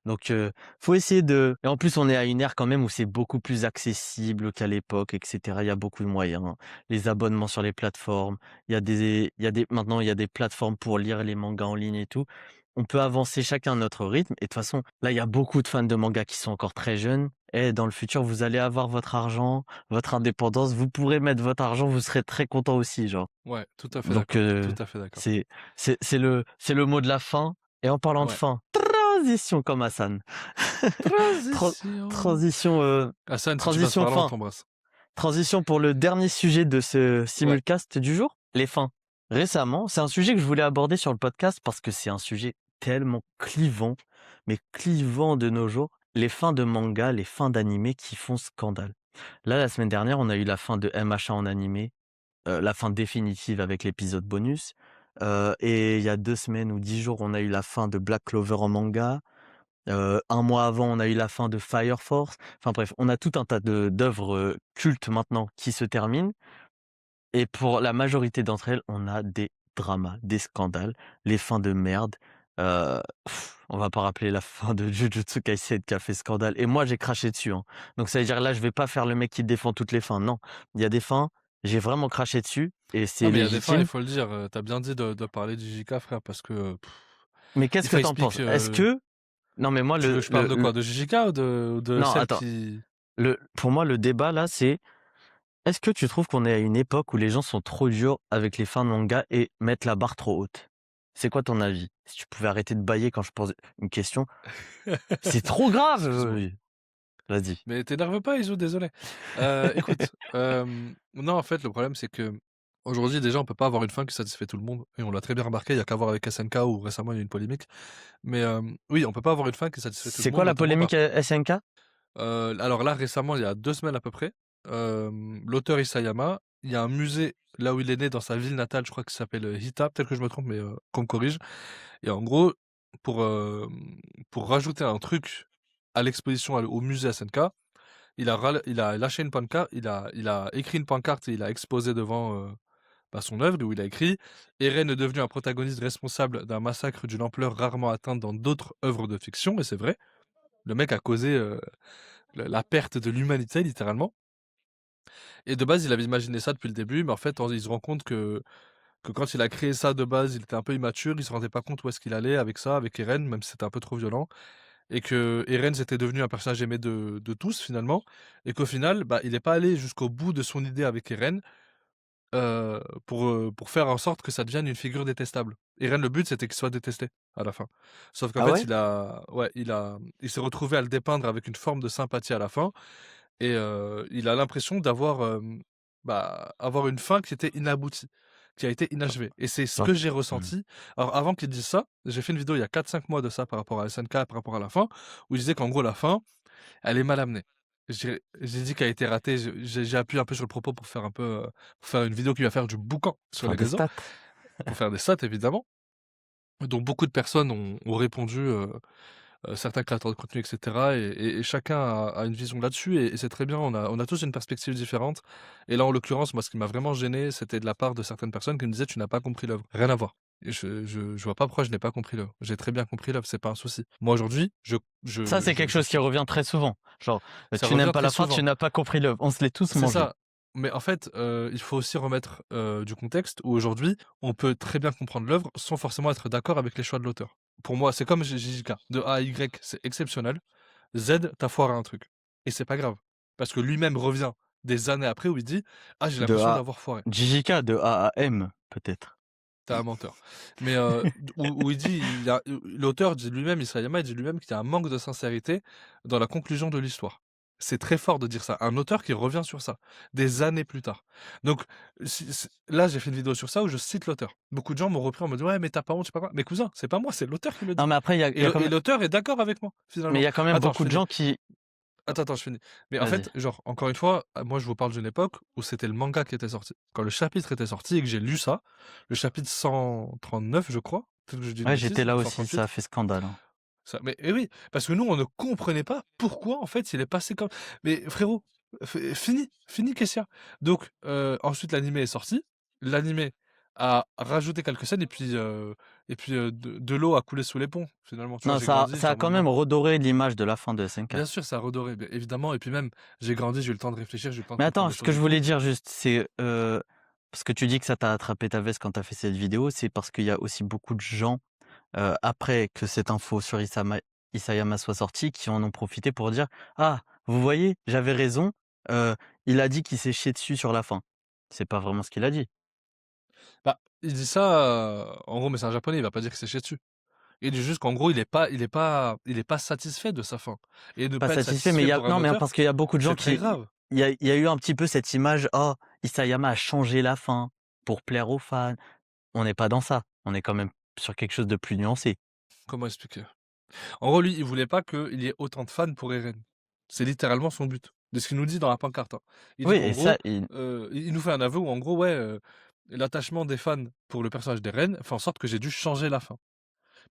Donc, faut essayer de et en plus, on est à une ère quand même où c'est beaucoup plus accessible qu'à l'époque et cetera. Il y a beaucoup de moyens. Les abonnements sur les plateformes, maintenant, il y a des plateformes pour lire les mangas en ligne et tout. On peut avancer chacun à notre rythme et de toute façon, là, il y a beaucoup de fans de mangas qui sont encore très jeunes et dans le futur, vous allez avoir votre argent, votre indépendance, vous pourrez mettre votre argent, vous serez très content aussi, genre. Ouais, tout à fait Donc, d'accord, tout à fait d'accord. c'est c'est le mot de la fin. Et en parlant de Ouais. fin, transition comme Hassan. Tran Transition. transition, Hassan, si tu passes transition par là, on fin. t'embrasse. Transition pour le dernier sujet de ce Ouais, simulcast du jour, les fins. Récemment, c'est un sujet que je voulais aborder sur le podcast parce que c'est un sujet tellement clivant, mais clivant de nos jours. Les fins de manga, les fins d'animé qui font scandale. Là, la semaine dernière, on a eu la fin de MHA en animé, la fin définitive avec l'épisode bonus. Et il y a 2 semaines ou 10 jours, on a eu la fin de Black Clover en manga. 1 mois avant, on a eu la fin de Fire Force. Enfin bref, on a tout un tas d'œuvres, cultes maintenant qui se terminent et pour la majorité d'entre elles, on a des dramas, des scandales, les fins de merde. Heu, on va pas rappeler la fin de Jujutsu Kaisen qui a fait scandale et moi j'ai craché dessus, hein. Donc ça veut dire là, je vais pas faire le mec qui défend toutes les fins, non. Il y a des fins, j'ai vraiment craché dessus et non, c'est mais il y a des fins, il légitime. faut le dire, tu bien dit de parler du JK, frère, parce que, Mais qu'est-ce If que I tu en Speak, penses? Est-ce que non mais moi tu veux que je parle de quoi? De JJK ou de non celle attends, qui pour moi le débat là, c'est est-ce que tu trouves qu'on est à une époque où les gens sont trop durs avec les fins de manga et mettent la barre trop haute? C'est quoi ton avis? Si tu pouvais arrêter de bâiller quand je pose une question. C'est trop grave! excuse-moi. Vas-y. Mais t'énerve pas, Iso, désolé. Écoute, non, en fait, le problème, c'est que aujourd'hui déjà, on peut pas avoir une fin qui satisfait tout le monde et on l'a très bien remarqué, il y a qu'à voir avec SNK où récemment il y a eu une polémique. Mais, oui, on peut pas avoir une fin qui satisfait tout le C'est quoi monde, la notamment, bah, polémique, SNK? alors là, récemment, il y a 2 semaines à peu près, l'auteur Isayama, il y a un musée là où il est né dans sa ville natale, je crois qu'il s'appelle, Hita, peut-être que je me trompe, mais, qu'on me corrige. Et en gros, pour, pour rajouter un truc à l'exposition, au musée SNK, il a lâché une pancarte, il a écrit une pancarte et il a exposé devant, bah, son œuvre où il a écrit: «Eren est devenu un protagoniste responsable d'un massacre d'une ampleur rarement atteinte dans d'autres œuvres de fiction» et c'est vrai. Le mec a causé, la perte de l'humanité littéralement et de base, il avait imaginé ça depuis le début, mais en fait, il se rend compte que quand il a créé ça de base, il était un peu immature, il se rendait pas compte où est-ce qu'il allait avec ça, avec Eren, même si c'était un peu trop violent et que Eren c'était devenu un personnage aimé de tous finalement et qu'au final, bah, il est pas allé jusqu'au bout de son idée avec Eren, pour faire en sorte que ça devienne une figure détestable. Eren, le but, c'était qu'il soit détesté à la fin. Sauf qu'en Ah fait, ouais? il s'est retrouvé à le dépeindre avec une forme de sympathie à la fin et il a l'impression d'avoir, bah, avoir une fin qui était inaboutie, qui a été inachevée et c'est ce Genre que j'ai mmh. ressenti. Alors avant qu'il dise ça, j'ai fait une vidéo il y a 4-5 mois de ça par rapport à SNK, par rapport à la fin, où il disait qu'en gros la fin, elle est mal amenée. J'ai dit qu'elle a été ratée, j'ai appuyé un peu sur le propos pour faire un peu, pour faire une vidéo qui va faire du boucan sur Faire les des réseaux, stats. pour faire des stats évidemment. Donc beaucoup de personnes ont répondu, certains créateurs de contenu, et cetera, et chacun a une vision là-dessus, et c'est très bien. On a tous une perspective différente, et là, en l'occurrence, moi, ce qui m'a vraiment gêné, c'était de la part de certaines personnes qui me disaient: «Tu n'as pas compris l'œuvre». Rien à voir. Et je vois pas pourquoi je n'ai pas compris l'œuvre. J'ai très bien compris l'œuvre, c'est pas un souci. Moi, aujourd'hui, Ça, c'est quelque je chose qui suis revient très souvent. Genre, ça tu n'aimes revient pas très la fin, tu souvent. n'as pas compris l'œuvre. On se l'est tous C'est mangé. ça. Mais en fait, il faut aussi remettre, du contexte où aujourd'hui, on peut très bien comprendre l'œuvre sans forcément être d'accord avec les choix de l'auteur. Pour moi, c'est comme JJK, de A à Y, c'est exceptionnel. Z, tu as foiré un truc, et c'est pas grave. Parce que lui-même revient des années après où il dit: «Ah, j'ai De l'impression A, d'avoir foiré». JJK, de A à M, peut-être. Tu es un menteur. Mais, où il dit, il y a l'auteur dit lui-même, Isayama, il dit lui-même qu'il y a un manque de sincérité dans la conclusion de l'histoire. C'est très fort de dire ça. Un auteur qui revient sur ça, des années plus tard. Donc, si là, j'ai fait une vidéo sur ça où je cite l'auteur. Beaucoup de gens m'ont repris en me disant: «Ouais, mais tu as pas honte, je sais pas quoi». Mais cousin, c'est pas moi, c'est l'auteur qui le Non, dit. mais après, Et l'auteur est d'accord avec moi, il finalement. y a quand même Attends, je beaucoup de finis. gens qui. Attends, je finis. Mais en Vas-y. fait, genre, encore une fois, moi, je vous parle d'une époque où c'était le manga qui était sorti. Quand le chapitre était sorti et que j'ai lu ça, le chapitre 139, je crois, peut-être que je dis une Ouais, bêtise, j'étais là ou aussi, ça a 138, fait scandale, hein. ça, mais eh oui, parce que nous, on ne comprenait pas pourquoi, en fait, il est passé comme. Mais frérot, fini Kessia. Donc, ensuite, l'animé est sorti. L'animé a rajouté quelques scènes, et puis, de l'eau a coulé sous les ponts, finalement. Tu vois, Non, j'ai grandi, ça a genre quand même maintenant. redoré l'image de la fin de SNK. Bien sûr, ça a redoré, évidemment, et puis même, j'ai grandi, j'ai eu le temps de réfléchir, j'ai eu le temps de Mais comprendre attends, les ce que choses et je tout. voulais dire juste, c'est, parce que tu dis que ça t'a attrapé ta veste quand tu as fait cette vidéo, c'est parce qu'il y a aussi beaucoup de gens, après que cette info sur Isayama soit sortie, qui en ont profité pour dire: «Ah, vous voyez, j'avais raison, heu, il a dit qu'il s'est chié dessus sur la fin». C'est pas vraiment ce qu'il a dit. Bah, il dit ça, en gros, mais c'est un japonais, il va pas dire que c'est chié dessus. Il dit juste qu'en gros, il est pas satisfait de sa fin, et ne Pas pas être satisfait, mais satisfait il y a pour un non, mais auteur, parce qu'il y a beaucoup de gens c'est très qui grave. il y a eu un petit peu cette image: «Oh, Isayama a changé la fin pour plaire aux fans». On n'est pas dans ça, on est quand même sur quelque chose de plus nuancé. Comment expliquer? En gros, lui, il voulait pas qu'il y ait autant de fans pour Eren. C'est littéralement son but, de ce qu'il nous dit dans la pancarte, hein. Il dit Oui qu'en et ça gros, il il nous fait un aveu où en gros, ouais, l'attachement des fans pour le personnage d'Eren fait en sorte que j'ai dû changer la fin.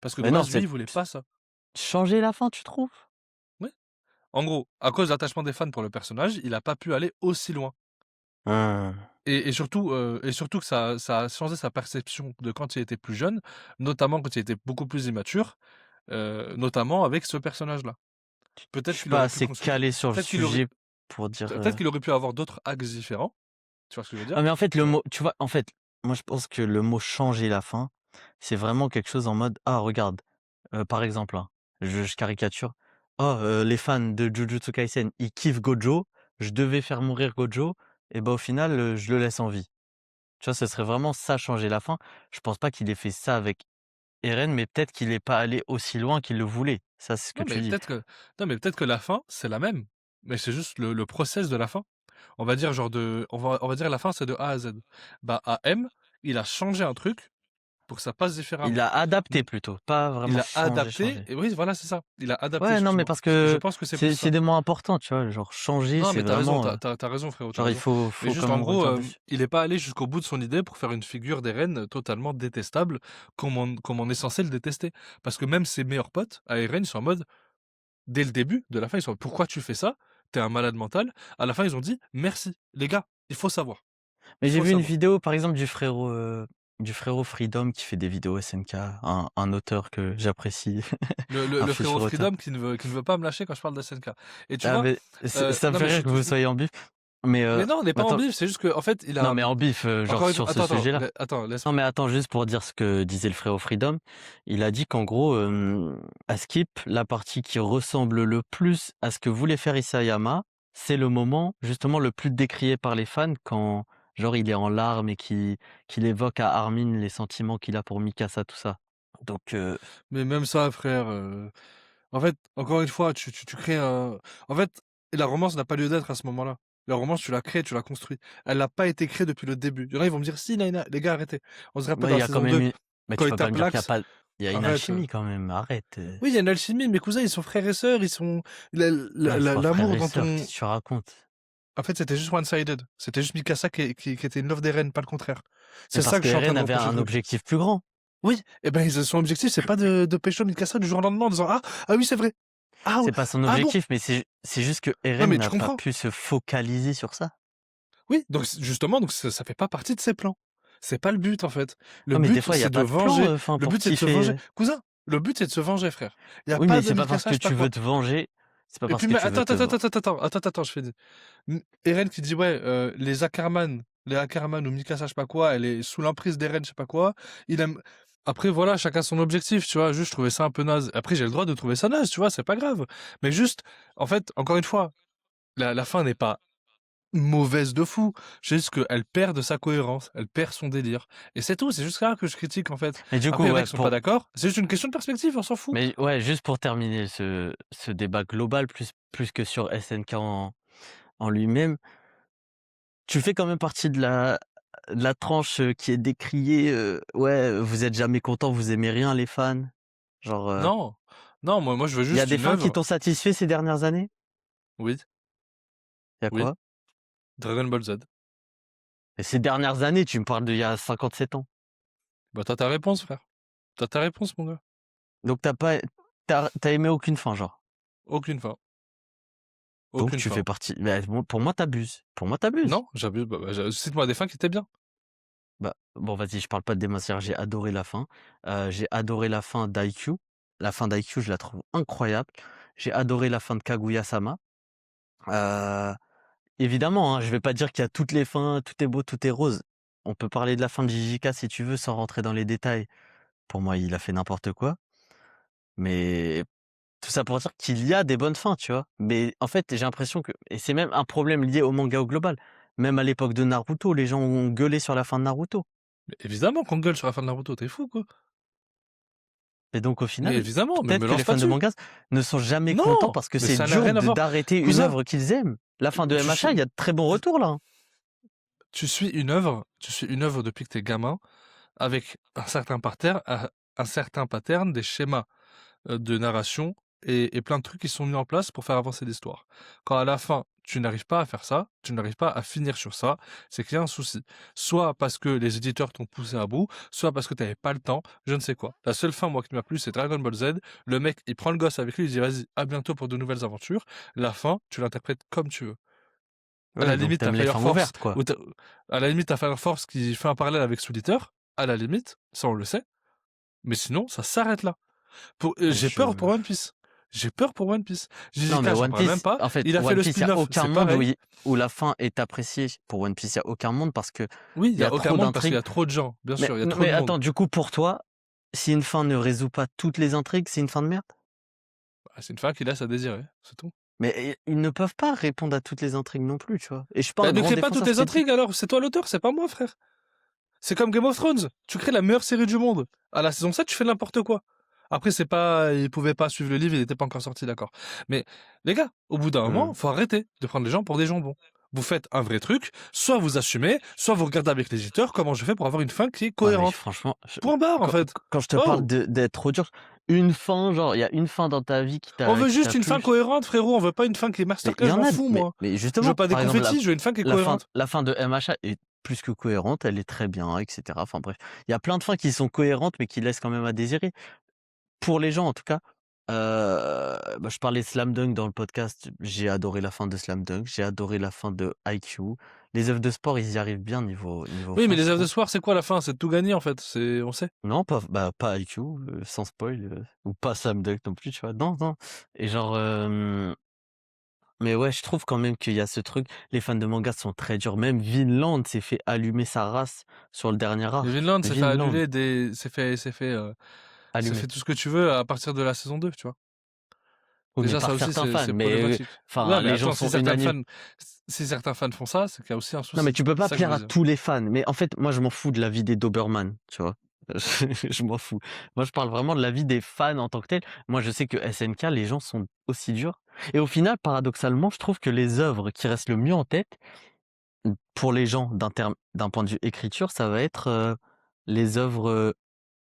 Parce que de mais non, base, lui, c'est il voulait pas ça. changer la fin, tu trouves? Ouais. En gros, à cause de l'attachement des fans pour le personnage, il a pas pu aller aussi loin. Hein. Et surtout que ça a changé sa perception de quand il était plus jeune, notamment quand il était beaucoup plus immature, notamment avec ce personnage-là. Je Peut-être suis qu'il pas aurait pu assez construire calé sur le peut-être qu'il aurait sujet pour dire, peut-être qu'il aurait pu avoir d'autres axes différents, tu vois ce que je veux dire? ah mais en fait le Heu, mot tu vois, en fait, moi je pense que le mot «changer la fin», c'est vraiment quelque chose en mode: «Ah regarde», par exemple, hein, je caricature: «Oh, les fans de Jujutsu Kaisen, ils kiffent Gojo, je devais faire mourir Gojo et bah, au final, je le laisse en vie». Tu vois, ce serait vraiment ça, changer la fin. Je pense pas qu'il ait fait ça avec Eren, mais peut-être qu'il est pas allé aussi loin qu'il le voulait. Ça, c'est ce que non tu mais dis. peut-être que non mais peut-être que la fin, c'est la même, mais c'est juste le process de la fin. On va dire genre on va dire la fin, c'est de A à Z. Bah, à M, il a changé un truc pour que ça passe Il différemment. a adapté plutôt, pas Il vraiment a changé, adapté, changé. et oui, voilà, c'est ça. Il a adapté, Ouais, non, mais excuse-moi. parce Je que pense que c'est plus c'est ça. des mots importants, tu vois? Genre changer, Non, c'est mais t'as raison, vraiment, t'as raison frérot, t'as genre il raison. Mais faut juste quand en même gros, revenir dessus. il est pas allé jusqu'au bout de son idée pour faire une figure d'Eren totalement détestable, comme on est censé le détester. Parce que même ses meilleurs potes à Eren, ils sont en mode, dès le début, de la fin, ils sont en mode: «Pourquoi tu fais ça? Tu es un malade mental». À la fin, ils ont dit: «Merci, les gars, il faut savoir, Mais il j'ai faut vu une savoir». vidéo, par exemple, du frérot Freedom qui fait des vidéos SNK, un auteur que j'apprécie, un Le frérot futur auteur. Freedom qui ne veut pas me lâcher quand je parle d'SNK. Et tu Ah vois? mais ça me Non fait mais rire que vous soyez en bif, mais mais non, on n'est pas en attends, bif, c'est juste qu'en fait, il non a, mais en bif, genre encore une fois, sur ce sujet-là. attends, Non, laisse-moi. mais attends, juste pour dire ce que disait le frérot Freedom, il a dit qu'en gros, à Skip, la partie qui ressemble le plus à ce que voulait faire Isayama, c'est le moment justement le plus décrié par les fans quand, genre, il est en larmes et qu'il évoque à Armin les sentiments qu'il a pour Mikasa, tout ça. Donc, Mais même ça, frère, en fait, encore une fois, tu crées un en fait, la romance n'a pas lieu d'être à ce moment-là. La romance, tu l'as créée, tu l'as construite. Elle n'a pas été créée depuis le début. Il y en a, ils vont me dire: «Si, Naina», les gars, arrêtez. On se rappelle ouais, dans il la y a quand saison même 2, une mais quand tu il peux pas me tape dire qu'il y a l'axe, pas il y a une arrête, alchimie quand même, arrête, oui, il y a une alchimie, mes cousins, ils sont frères et sœurs, ils sont non, ils sont pas frères l'amour et dans sœurs, ton qu'est-ce que tu racontes? en fait, c'était juste one-sided. C'était juste Mikasa qui était une love d'Eren, pas le contraire. Mais C'est parce ça que que je suis en train Eren de avait reprocher au un truc. objectif plus grand. Oui, et ben son objectif, c'est pas de pécho Mikasa du jour au lendemain en disant ah oui, c'est vrai. C'est pas son Ah bon? objectif, mais c'est juste que Non, Eren mais tu n'a pas comprends? pu se focaliser sur ça. Oui, donc justement, donc ça fait pas partie de ses plans. C'est pas le but en fait. Le Ouais, mais des but, fois, il y a c'est de pas de plan, venger. enfin, Le pour but, c'est de se venger. kiffer. Cousin, le but, c'est de se venger, frère. Il y a Oui, pas mais de c'est pas parce Mikasa, que je sais pas tu veux quoi. te venger, c'est pas Et parce puis, que mais tu veux te ven attends, je fais Eren qui dit, ouais, les Ackerman ou Mikasa, je sais pas quoi, elle est sous l'emprise d'Eren, je sais pas quoi. Il aime. Après, voilà, chacun son objectif, tu vois. Juste, je trouvais ça un peu naze. Après, j'ai le droit de trouver ça naze, tu vois, c'est pas grave. Mais juste, en fait, encore une fois, la fin n'est pas mauvaise de fou. C'est juste qu'elle perd de sa cohérence, elle perd son délire. Et c'est tout, c'est juste ça que je critique, en fait. Mais du Après, coup, il y en a ouais, qui sont pas d'accord. C'est juste une question de perspective, on s'en fout. mais ouais, juste pour terminer ce débat global, plus que sur SNK en lui-même, tu fais quand même partie de la tranche qui est décriée. Ouais, vous êtes jamais content, vous aimez rien, les fans. Genre, Non, non, moi, je veux il y a juste des une fans qui œuvre. t'ont satisfait ces dernières années? Oui, Il y a oui, quoi? Dragon Ball Z. Et ces dernières années, tu me parles d'il y a 57 ans. Bah, t'as ta réponse, frère. T'as ta réponse, mon gars. Donc t'as aimé aucune fin, genre. Aucune fin. Donc Aucune tu fin. fais partie. Mais pour moi, t'abuses. Pour moi, t'abuses. Non, j'abuse. Cite-moi des fins qui étaient bien. Bah, bon, vas-y, je parle pas de Demon Slayer, j'ai adoré la fin. J'ai adoré la fin d'IQ. La fin d'IQ, je la trouve incroyable. J'ai adoré la fin de Kaguya-sama. Euh, Évidemment, hein, je vais pas dire qu'il y a toutes les fins, tout est beau, tout est rose. On peut parler de la fin de JJK si tu veux, sans rentrer dans les détails. Pour moi, il a fait n'importe quoi. Mais tout ça pour dire qu'il y a des bonnes fins, tu vois. Mais en fait, j'ai l'impression que, et c'est même un problème lié au manga au global. Même à l'époque de Naruto, les gens ont gueulé sur la fin de Naruto. Mais évidemment qu'on gueule sur la fin de Naruto, t'es fou, quoi. Et donc au Mais final, évidemment, mais peut-être me que les lance pas fans de dessus. mangas ne sont jamais contents Non, parce que mais c'est ça n'a dur rien à voir. d'arrêter une Cousin, œuvre qu'ils aiment. La fin de tu MHA, il y suis, a de très bons retours là, hein. tu suis une œuvre depuis que t'es gamin, avec un certain pattern, des schémas de narration et plein de trucs qui sont mis en place pour faire avancer l'histoire. Quand à la fin, tu n'arrives pas à faire ça, tu n'arrives pas à finir sur ça, c'est qu'il y a un souci. Soit parce que les éditeurs t'ont poussé à bout, soit parce que tu n'avais pas le temps, je ne sais quoi. La seule fin, moi, qui m'a plu, c'est Dragon Ball Z. Le mec, il prend le gosse avec lui, il dit vas-y, à bientôt pour de nouvelles aventures. La fin, tu l'interprètes comme tu veux. À Ouais, la donc limite, t'as t'aimes les Fire fins Force, ouvertes, quoi. à la limite, t'as Fire Force qui fait un parallèle avec Soul Eater, à la limite, ça on le sait, mais sinon, ça s'arrête là. J'ai peur Je... pour One Piece. J'ai peur pour One Piece. Non, mais JJK, j'en One parle même Piece, pas. en fait, Il a fait One le Piece, il n'y a spin-off, aucun c'est monde pareil. où la fin est appréciée. Pour One Piece, il n'y a aucun monde parce que Oui, il il y y a a aucun trop monde parce qu'il y d'intrigues. a trop de gens, bien Mais, sûr, il y a non, trop mais de monde. attends, du coup, pour toi, si une fin ne résout pas toutes les intrigues, c'est une fin de merde? Bah, c'est une fin qui laisse à désirer, c'est tout. Mais ils ne peuvent pas répondre à toutes les intrigues non plus, tu vois. Et je suis pas Bah, un ne grand crée pas toutes défenseur, je les t'ai dit. intrigues alors, c'est toi l'auteur, c'est pas moi, frère. C'est comme Game of Thrones. Tu crées la meilleure série du monde. À la saison 7, tu fais n'importe quoi. Après, c'est pas, il pouvait pas suivre le livre, il n'était pas encore sorti, d'accord. Mais, les gars, au bout d'un moment, Hmm. faut arrêter de prendre les gens pour des jambons. Vous faites un vrai truc, soit vous assumez, soit vous regardez avec l'éditeur comment je fais pour avoir une fin qui est Ouais, mais cohérente. franchement, Point barre, en quand, fait. quand je te parle Oh! d'être trop dur, une fin, genre, il y a une fin dans ta vie qui On t'a veut qui t'a juste une fin plu. cohérente, frérot. On veut pas une fin qui est Mais il masterclass, y je en m'en a, fous, moi. mais Je veux justement, pas des par exemple, confettis, je veux une fin qui est la fin, cohérente. la fin de MHA est plus que cohérente, elle est très bien, etc. Enfin bref, il y a plein de fins qui sont cohérentes, mais qui laissent quand même à désirer. Pour les gens, en tout cas. Bah, je parlais de Slam Dunk dans le podcast. J'ai adoré la fin de Slam Dunk. J'ai adoré la fin de IQ. Les œuvres de sport, ils y arrivent bien niveau Oui, fin, mais je les œuvres de trouve. soir, c'est quoi la fin? C'est de tout gagner, en fait. On sait. Non, pas IQ, sans spoil, ou pas Slam Dunk non plus, tu vois. Non, non. Et genre, mais ouais, je trouve quand même qu'il y a ce truc. Les fans de manga sont très durs. Même Vinland s'est fait allumer sa race sur le dernier Mais arc. Vinland s'est fait Vinland, annuler c'est allumé. fait tout ce que tu veux à partir de la saison 2, tu vois. Oui, mais Déjà, par ça aussi, certains fans. c'est Mais, problématique. Ouais, enfin, mais les gens attends, sont unanimes. si certains fans font ça, c'est qu'il y a aussi un Non, mais souci. tu peux C'est pas ça que je plaire veux à dire. tous les fans. Mais en fait, moi, je m'en fous de la vie des Doberman, tu vois. Je m'en fous. Moi, je parle vraiment de la vie des fans en tant que tel. Moi, je sais que SNK, les gens sont aussi durs. Et au final, paradoxalement, je trouve que les œuvres qui restent le mieux en tête, pour les gens d'un point de vue écriture, ça va être les œuvres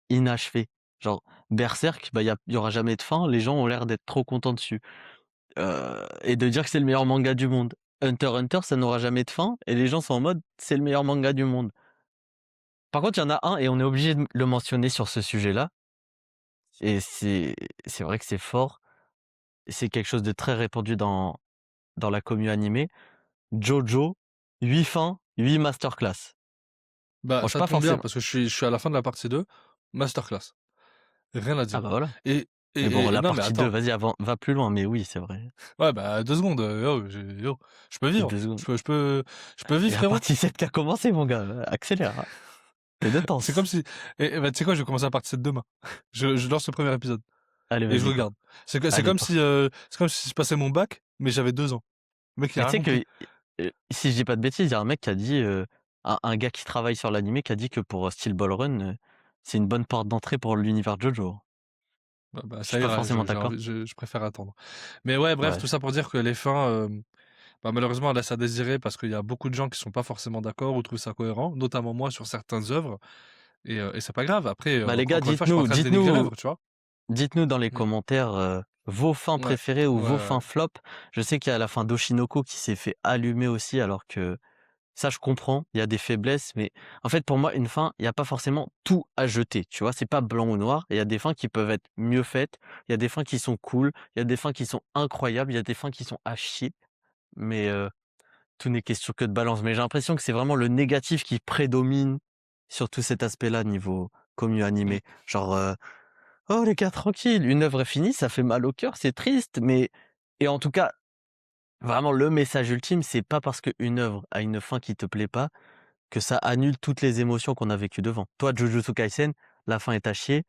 inachevées. Genre, Berserk, bah, y aura jamais de fin. Les gens ont l'air d'être trop contents dessus. Et de dire que c'est le meilleur manga du monde. Hunter x Hunter, ça n'aura jamais de fin. Et les gens sont en mode, c'est le meilleur manga du monde. Par contre, il y en a un et on est obligé de le mentionner sur ce sujet-là. Et c'est vrai que c'est fort. C'est quelque chose de très répandu dans la commu animée. Jojo, 8 fins, 8 masterclass. Bah, Bon, je suis ça pas tombe bien forcément. parce que je suis à la fin de la partie 2, masterclass. Rien à Ah dire. bah voilà. Et, Mais bon, la non, mais partie 2, attends. vas-y, avant, va plus loin. Mais oui, c'est vrai. Ouais, bah, 2 secondes. Je peux vivre. 2 secondes. Je peux vivre, Il y a la frérot. partie 7 qui a commencé, mon gars. Accélère, hein. C'est de C'est comme tense. si. Bah, tu sais quoi, je vais commencer la partie 7 demain. Je lance le premier épisode Allez, et je vas-y, go. regarde. Allez, C'est comme si je passais mon bac, mais j'avais 2 ans. Le mec, il a mais tu rien sais compris. que, si je dis pas de bêtises, il y a un mec qui a dit, un gars qui travaille sur l'animé qui a dit que pour Steel Ball Run, c'est une bonne porte d'entrée pour l'univers JoJo. Bah, Je suis ça pas ira. forcément J'ai d'accord. envie, je préfère attendre. Mais ouais, bref, Ouais. tout ça pour dire que les fins, bah, malheureusement, elles laissent à désirer parce qu'il y a beaucoup de gens qui sont pas forcément d'accord ou trouvent ça cohérent, notamment moi sur certaines œuvres. Et c'est pas grave. Après, Bah les gars, encore une fois, je suis pas en train de dénigrer l'œuvre, tu vois. dites-nous dans les Mm. commentaires vos fins Ouais, préférées ou ouais, vos ouais. fins flop. Je sais qu'il y a la fin d'Oshinoko qui s'est fait allumer aussi, alors que ça, je comprends, il y a des faiblesses, mais en fait, pour moi, une fin, il n'y a pas forcément tout à jeter, tu vois, c'est pas blanc ou noir. Il y a des fins qui peuvent être mieux faites, il y a des fins qui sont cool, il y a des fins qui sont incroyables, il y a des fins qui sont à chier, mais tout n'est question que de balance. Mais j'ai l'impression que c'est vraiment le négatif qui prédomine sur tout cet aspect-là niveau commu Mm. animé. Genre, oh les gars, tranquille, une œuvre est finie, ça fait mal au cœur, c'est triste, mais et en tout cas, vraiment le message ultime, c'est pas parce qu'une œuvre a une fin qui te plaît pas que ça annule toutes les émotions qu'on a vécues devant. Toi, Jujutsu Kaisen, la fin est à chier,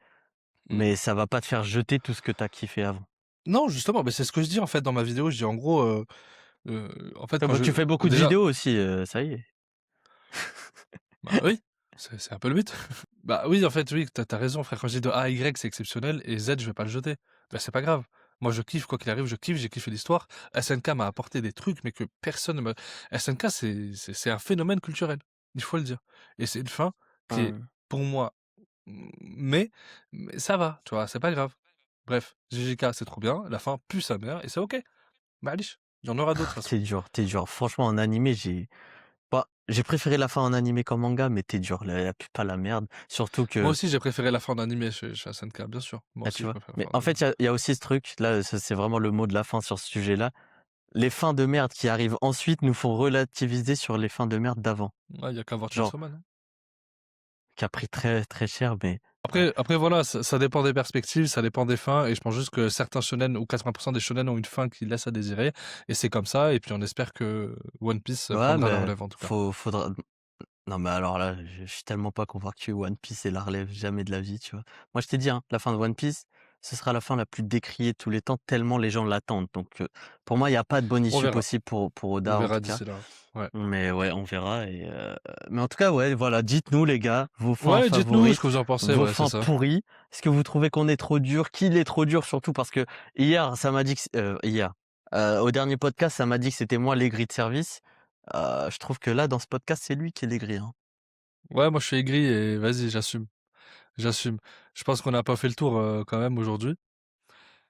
Mm. mais ça va pas te faire jeter tout ce que t'as kiffé avant. Non, justement, mais c'est ce que je dis en fait dans ma vidéo. Je dis en gros, en fait, Ah quand bah, je. tu fais beaucoup de Déjà, vidéos aussi, ça y est. bah oui, c'est un peu le but. Bah oui, en fait, oui, t'as raison, frère. Quand je dis de A à Y, c'est exceptionnel, et Z, je vais pas le jeter. Bah c'est pas grave. Moi, je kiffe, quoi qu'il arrive, je kiffe, j'ai kiffé l'histoire. SNK m'a apporté des trucs, mais que personne ne me. SNK, c'est un phénomène culturel, il faut le dire. Et c'est une fin qui est, Mmh. pour moi, mais ça va, tu vois, c'est pas grave. Bref, JJK, c'est trop bien, la fin pue sa mère, et c'est ok. Malish, il y en aura d'autres, de toute façon. T'es dur. Franchement, en animé, j'ai préféré la fin en animé qu'en manga, mais t'es dur, là, pue pas la merde. Surtout Moi que, aussi, j'ai préféré la fin d'animé chez SNK, bien sûr. Moi là, aussi, tu je vois. préfère la Mais fin en fait, d'animé. il y a aussi ce truc, là, ça, c'est vraiment le mot de la fin sur ce sujet-là. Les fins de merde qui arrivent ensuite nous font relativiser sur les fins de merde d'avant. Ouais, il y a qu'à voir Genre, Chainsaw Man, hein. qui a pris très très cher, mais ouais. Après voilà, ça dépend des perspectives, ça dépend des fins, et je pense juste que certains shonen ou 80% des shonen ont une fin qui laisse à désirer, et c'est comme ça, et puis on espère que One Piece Ouais, prendra la mais relève en tout cas. faudra. Non, mais alors là, je suis tellement pas convaincu. One Piece et la relève jamais de la vie, tu vois. Moi, je t'ai dit, hein, la fin de One Piece, ce sera la fin la plus décriée de tous les temps, tellement les gens l'attendent. Donc, pour moi, il n'y a pas de bonne On issue verra, possible pour on Oda, en verra tout cas. d'ici là. Ouais. Mais ouais, on verra. Mais en tout cas, ouais, voilà, dites-nous, les gars, vos fins Ouais, dites-nous ce favorites, que vous en pensez, vos ouais, c'est fins ça. pourries. Est-ce que vous trouvez qu'on est trop dur? Qu'il est trop dur, surtout parce que hier, ça m'a dit que, hier, au dernier podcast, ça m'a dit que c'était moi l'aigri de service. Je trouve que là, dans ce podcast, c'est lui qui est l'aigri, hein. Ouais, moi je suis aigri, et vas-y, j'assume, j'assume. Je pense qu'on n'a pas fait le tour quand même aujourd'hui.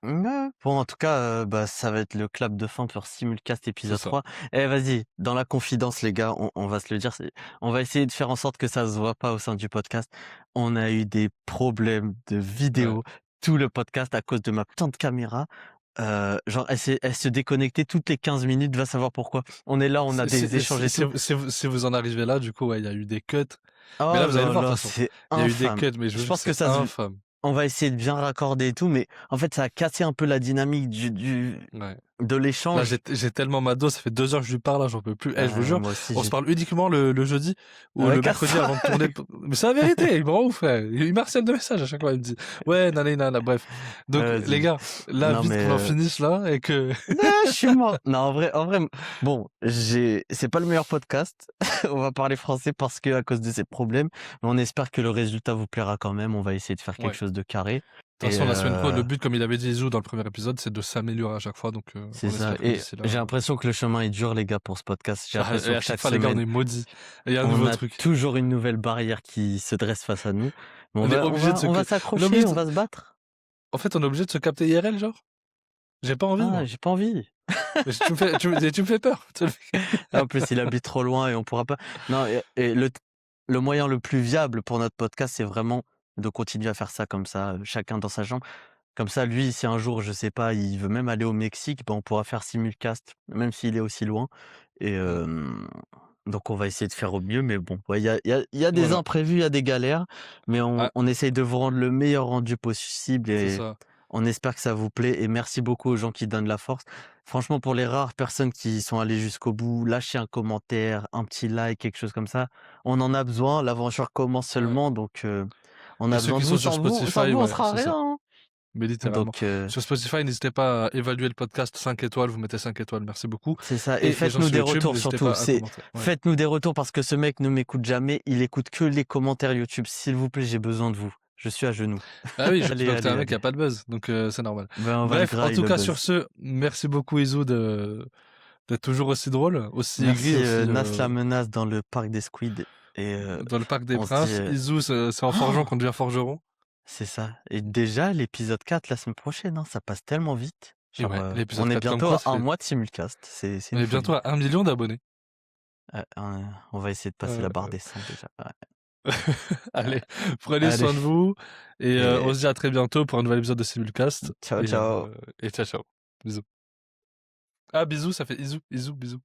Ouais. Bon, en tout cas, bah, ça va être le clap de fin pour Simulcast C'est épisode ça. 3. Eh, vas-y, dans la confidence, les gars, on va se le dire, on va essayer de faire en sorte que ça se voit pas au sein du podcast. On a eu des problèmes de Ouais. vidéo tout le podcast à cause de ma putain de caméra. Genre, elle se déconnectait toutes les 15 minutes, va savoir pourquoi. On est là, on a des échanges et tout. Si vous en arrivez là, du coup, ouais, il y a eu des cuts. Mais là, Oh vous allez le là voir, de là, toute façon. c'est Il y a eu des infâme. cuts, mais je vous Je jure, pense que c'est ça se, infâme. on va essayer de bien raccorder et tout, mais en fait, ça a cassé un peu la dynamique Ouais. de Là, l'échange. j'ai tellement ma dose, ça fait 2 heures que je lui parle, là, j'en peux plus. Eh, je vous jure, Moi aussi, on se parle uniquement le jeudi ou le mercredi casse-toi. avant de tourner. Mais c'est la vérité, il me rend ouf, frère. Il m'harcèle de messages à chaque fois, il me dit, ouais, nanana, bref. Donc, les Vas-y. gars, là, Non, vite mais qu'on en finisse, là, et que, non, je suis mort. Non, en vrai, bon, c'est pas le meilleur podcast. On va parler français parce que à cause de ces problèmes, mais on espère que le résultat vous plaira quand même. On va essayer de faire quelque ouais. chose de carré. De toute Et façon, la semaine pro, le but, comme il avait dit Izou dans le premier épisode, c'est de s'améliorer à chaque fois, donc, c'est on ça. espère que Et d'ici là. j'ai l'impression que le chemin est dur, les gars, pour ce podcast. J'ai Et l'impression à que chaque chaque fois, les gars, on semaine, est maudits. Et il y a un on nouveau a truc. toujours une nouvelle barrière qui se dresse face à nous. Mais On est obligé de se, on va on est obligé s'accrocher, on de- va se battre. en fait, on est obligé de se capter IRL, genre. J'ai pas envie, Ah, moi. j'ai pas envie. Mais tu me fais peur. En plus, il habite trop loin et on pourra pas. Non, et le moyen le plus viable pour notre podcast, c'est vraiment de continuer à faire ça comme ça, chacun dans sa chambre. Comme ça, lui, si un jour, je sais pas, il veut même aller au Mexique, ben, on pourra faire simulcast, même s'il est aussi loin. Et Mmh. donc, on va essayer de faire au mieux. Mais bon, ouais, il y a des Voilà. imprévus, il y a des galères, mais Ah, on essaye de vous rendre le meilleur rendu possible c'est et ça. on espère que ça vous plaît. Et merci beaucoup aux gens qui donnent la force. Franchement, pour les rares personnes qui sont allées jusqu'au bout, lâchez un commentaire, un petit like, quelque chose comme ça. On en a besoin. L'aventure commence Ouais. seulement, donc on Et a ceux besoin qui de sont vous. sur Sans Spotify, vous, on ouais, sera c'est rien, ça. hein. Mais littéralement. Donc, Sur Spotify, n'hésitez pas à évaluer le podcast 5 étoiles, vous mettez 5 étoiles, merci beaucoup. c'est ça. Et Et les gens faites-nous sur des YouTube, retours n'hésitez surtout. pas à commenter. Ouais. Faites-nous des retours parce que ce mec ne m'écoute jamais. Il écoute que les commentaires YouTube. S'il vous plaît, j'ai besoin de vous. Je suis à genoux. Ah oui, je Allez, vois que t'es un allez, mec qui a allez. pas de buzz, donc c'est normal. Ben, on va le Bref, en grailler, tout le cas, sur buzz. ce, merci beaucoup Izu d'être toujours aussi drôle, aussi aigri, Merci, aussi Nas la menace dans le parc des Squids. Et dans le Parc des on se dit... Princes. Izu, c'est en forgeant Oh, qu'on devient forgeron. c'est ça. Et déjà, l'épisode 4 la semaine prochaine, hein, ça passe tellement vite. Et Genre, ouais, l'épisode on est 4 comme bientôt quoi, à un mois de simulcast. C'est on une est folie. bientôt à 1 million d'abonnés. On va essayer de passer Euh, la barre des 100 déjà. Ouais. Allez, prenez Allez, soin de vous et et on se dit à très bientôt pour un nouvel épisode de Simulcast ciao, ciao. et ciao ciao. Bisous. Ah bisous, ça fait Izu, Izu, bisous.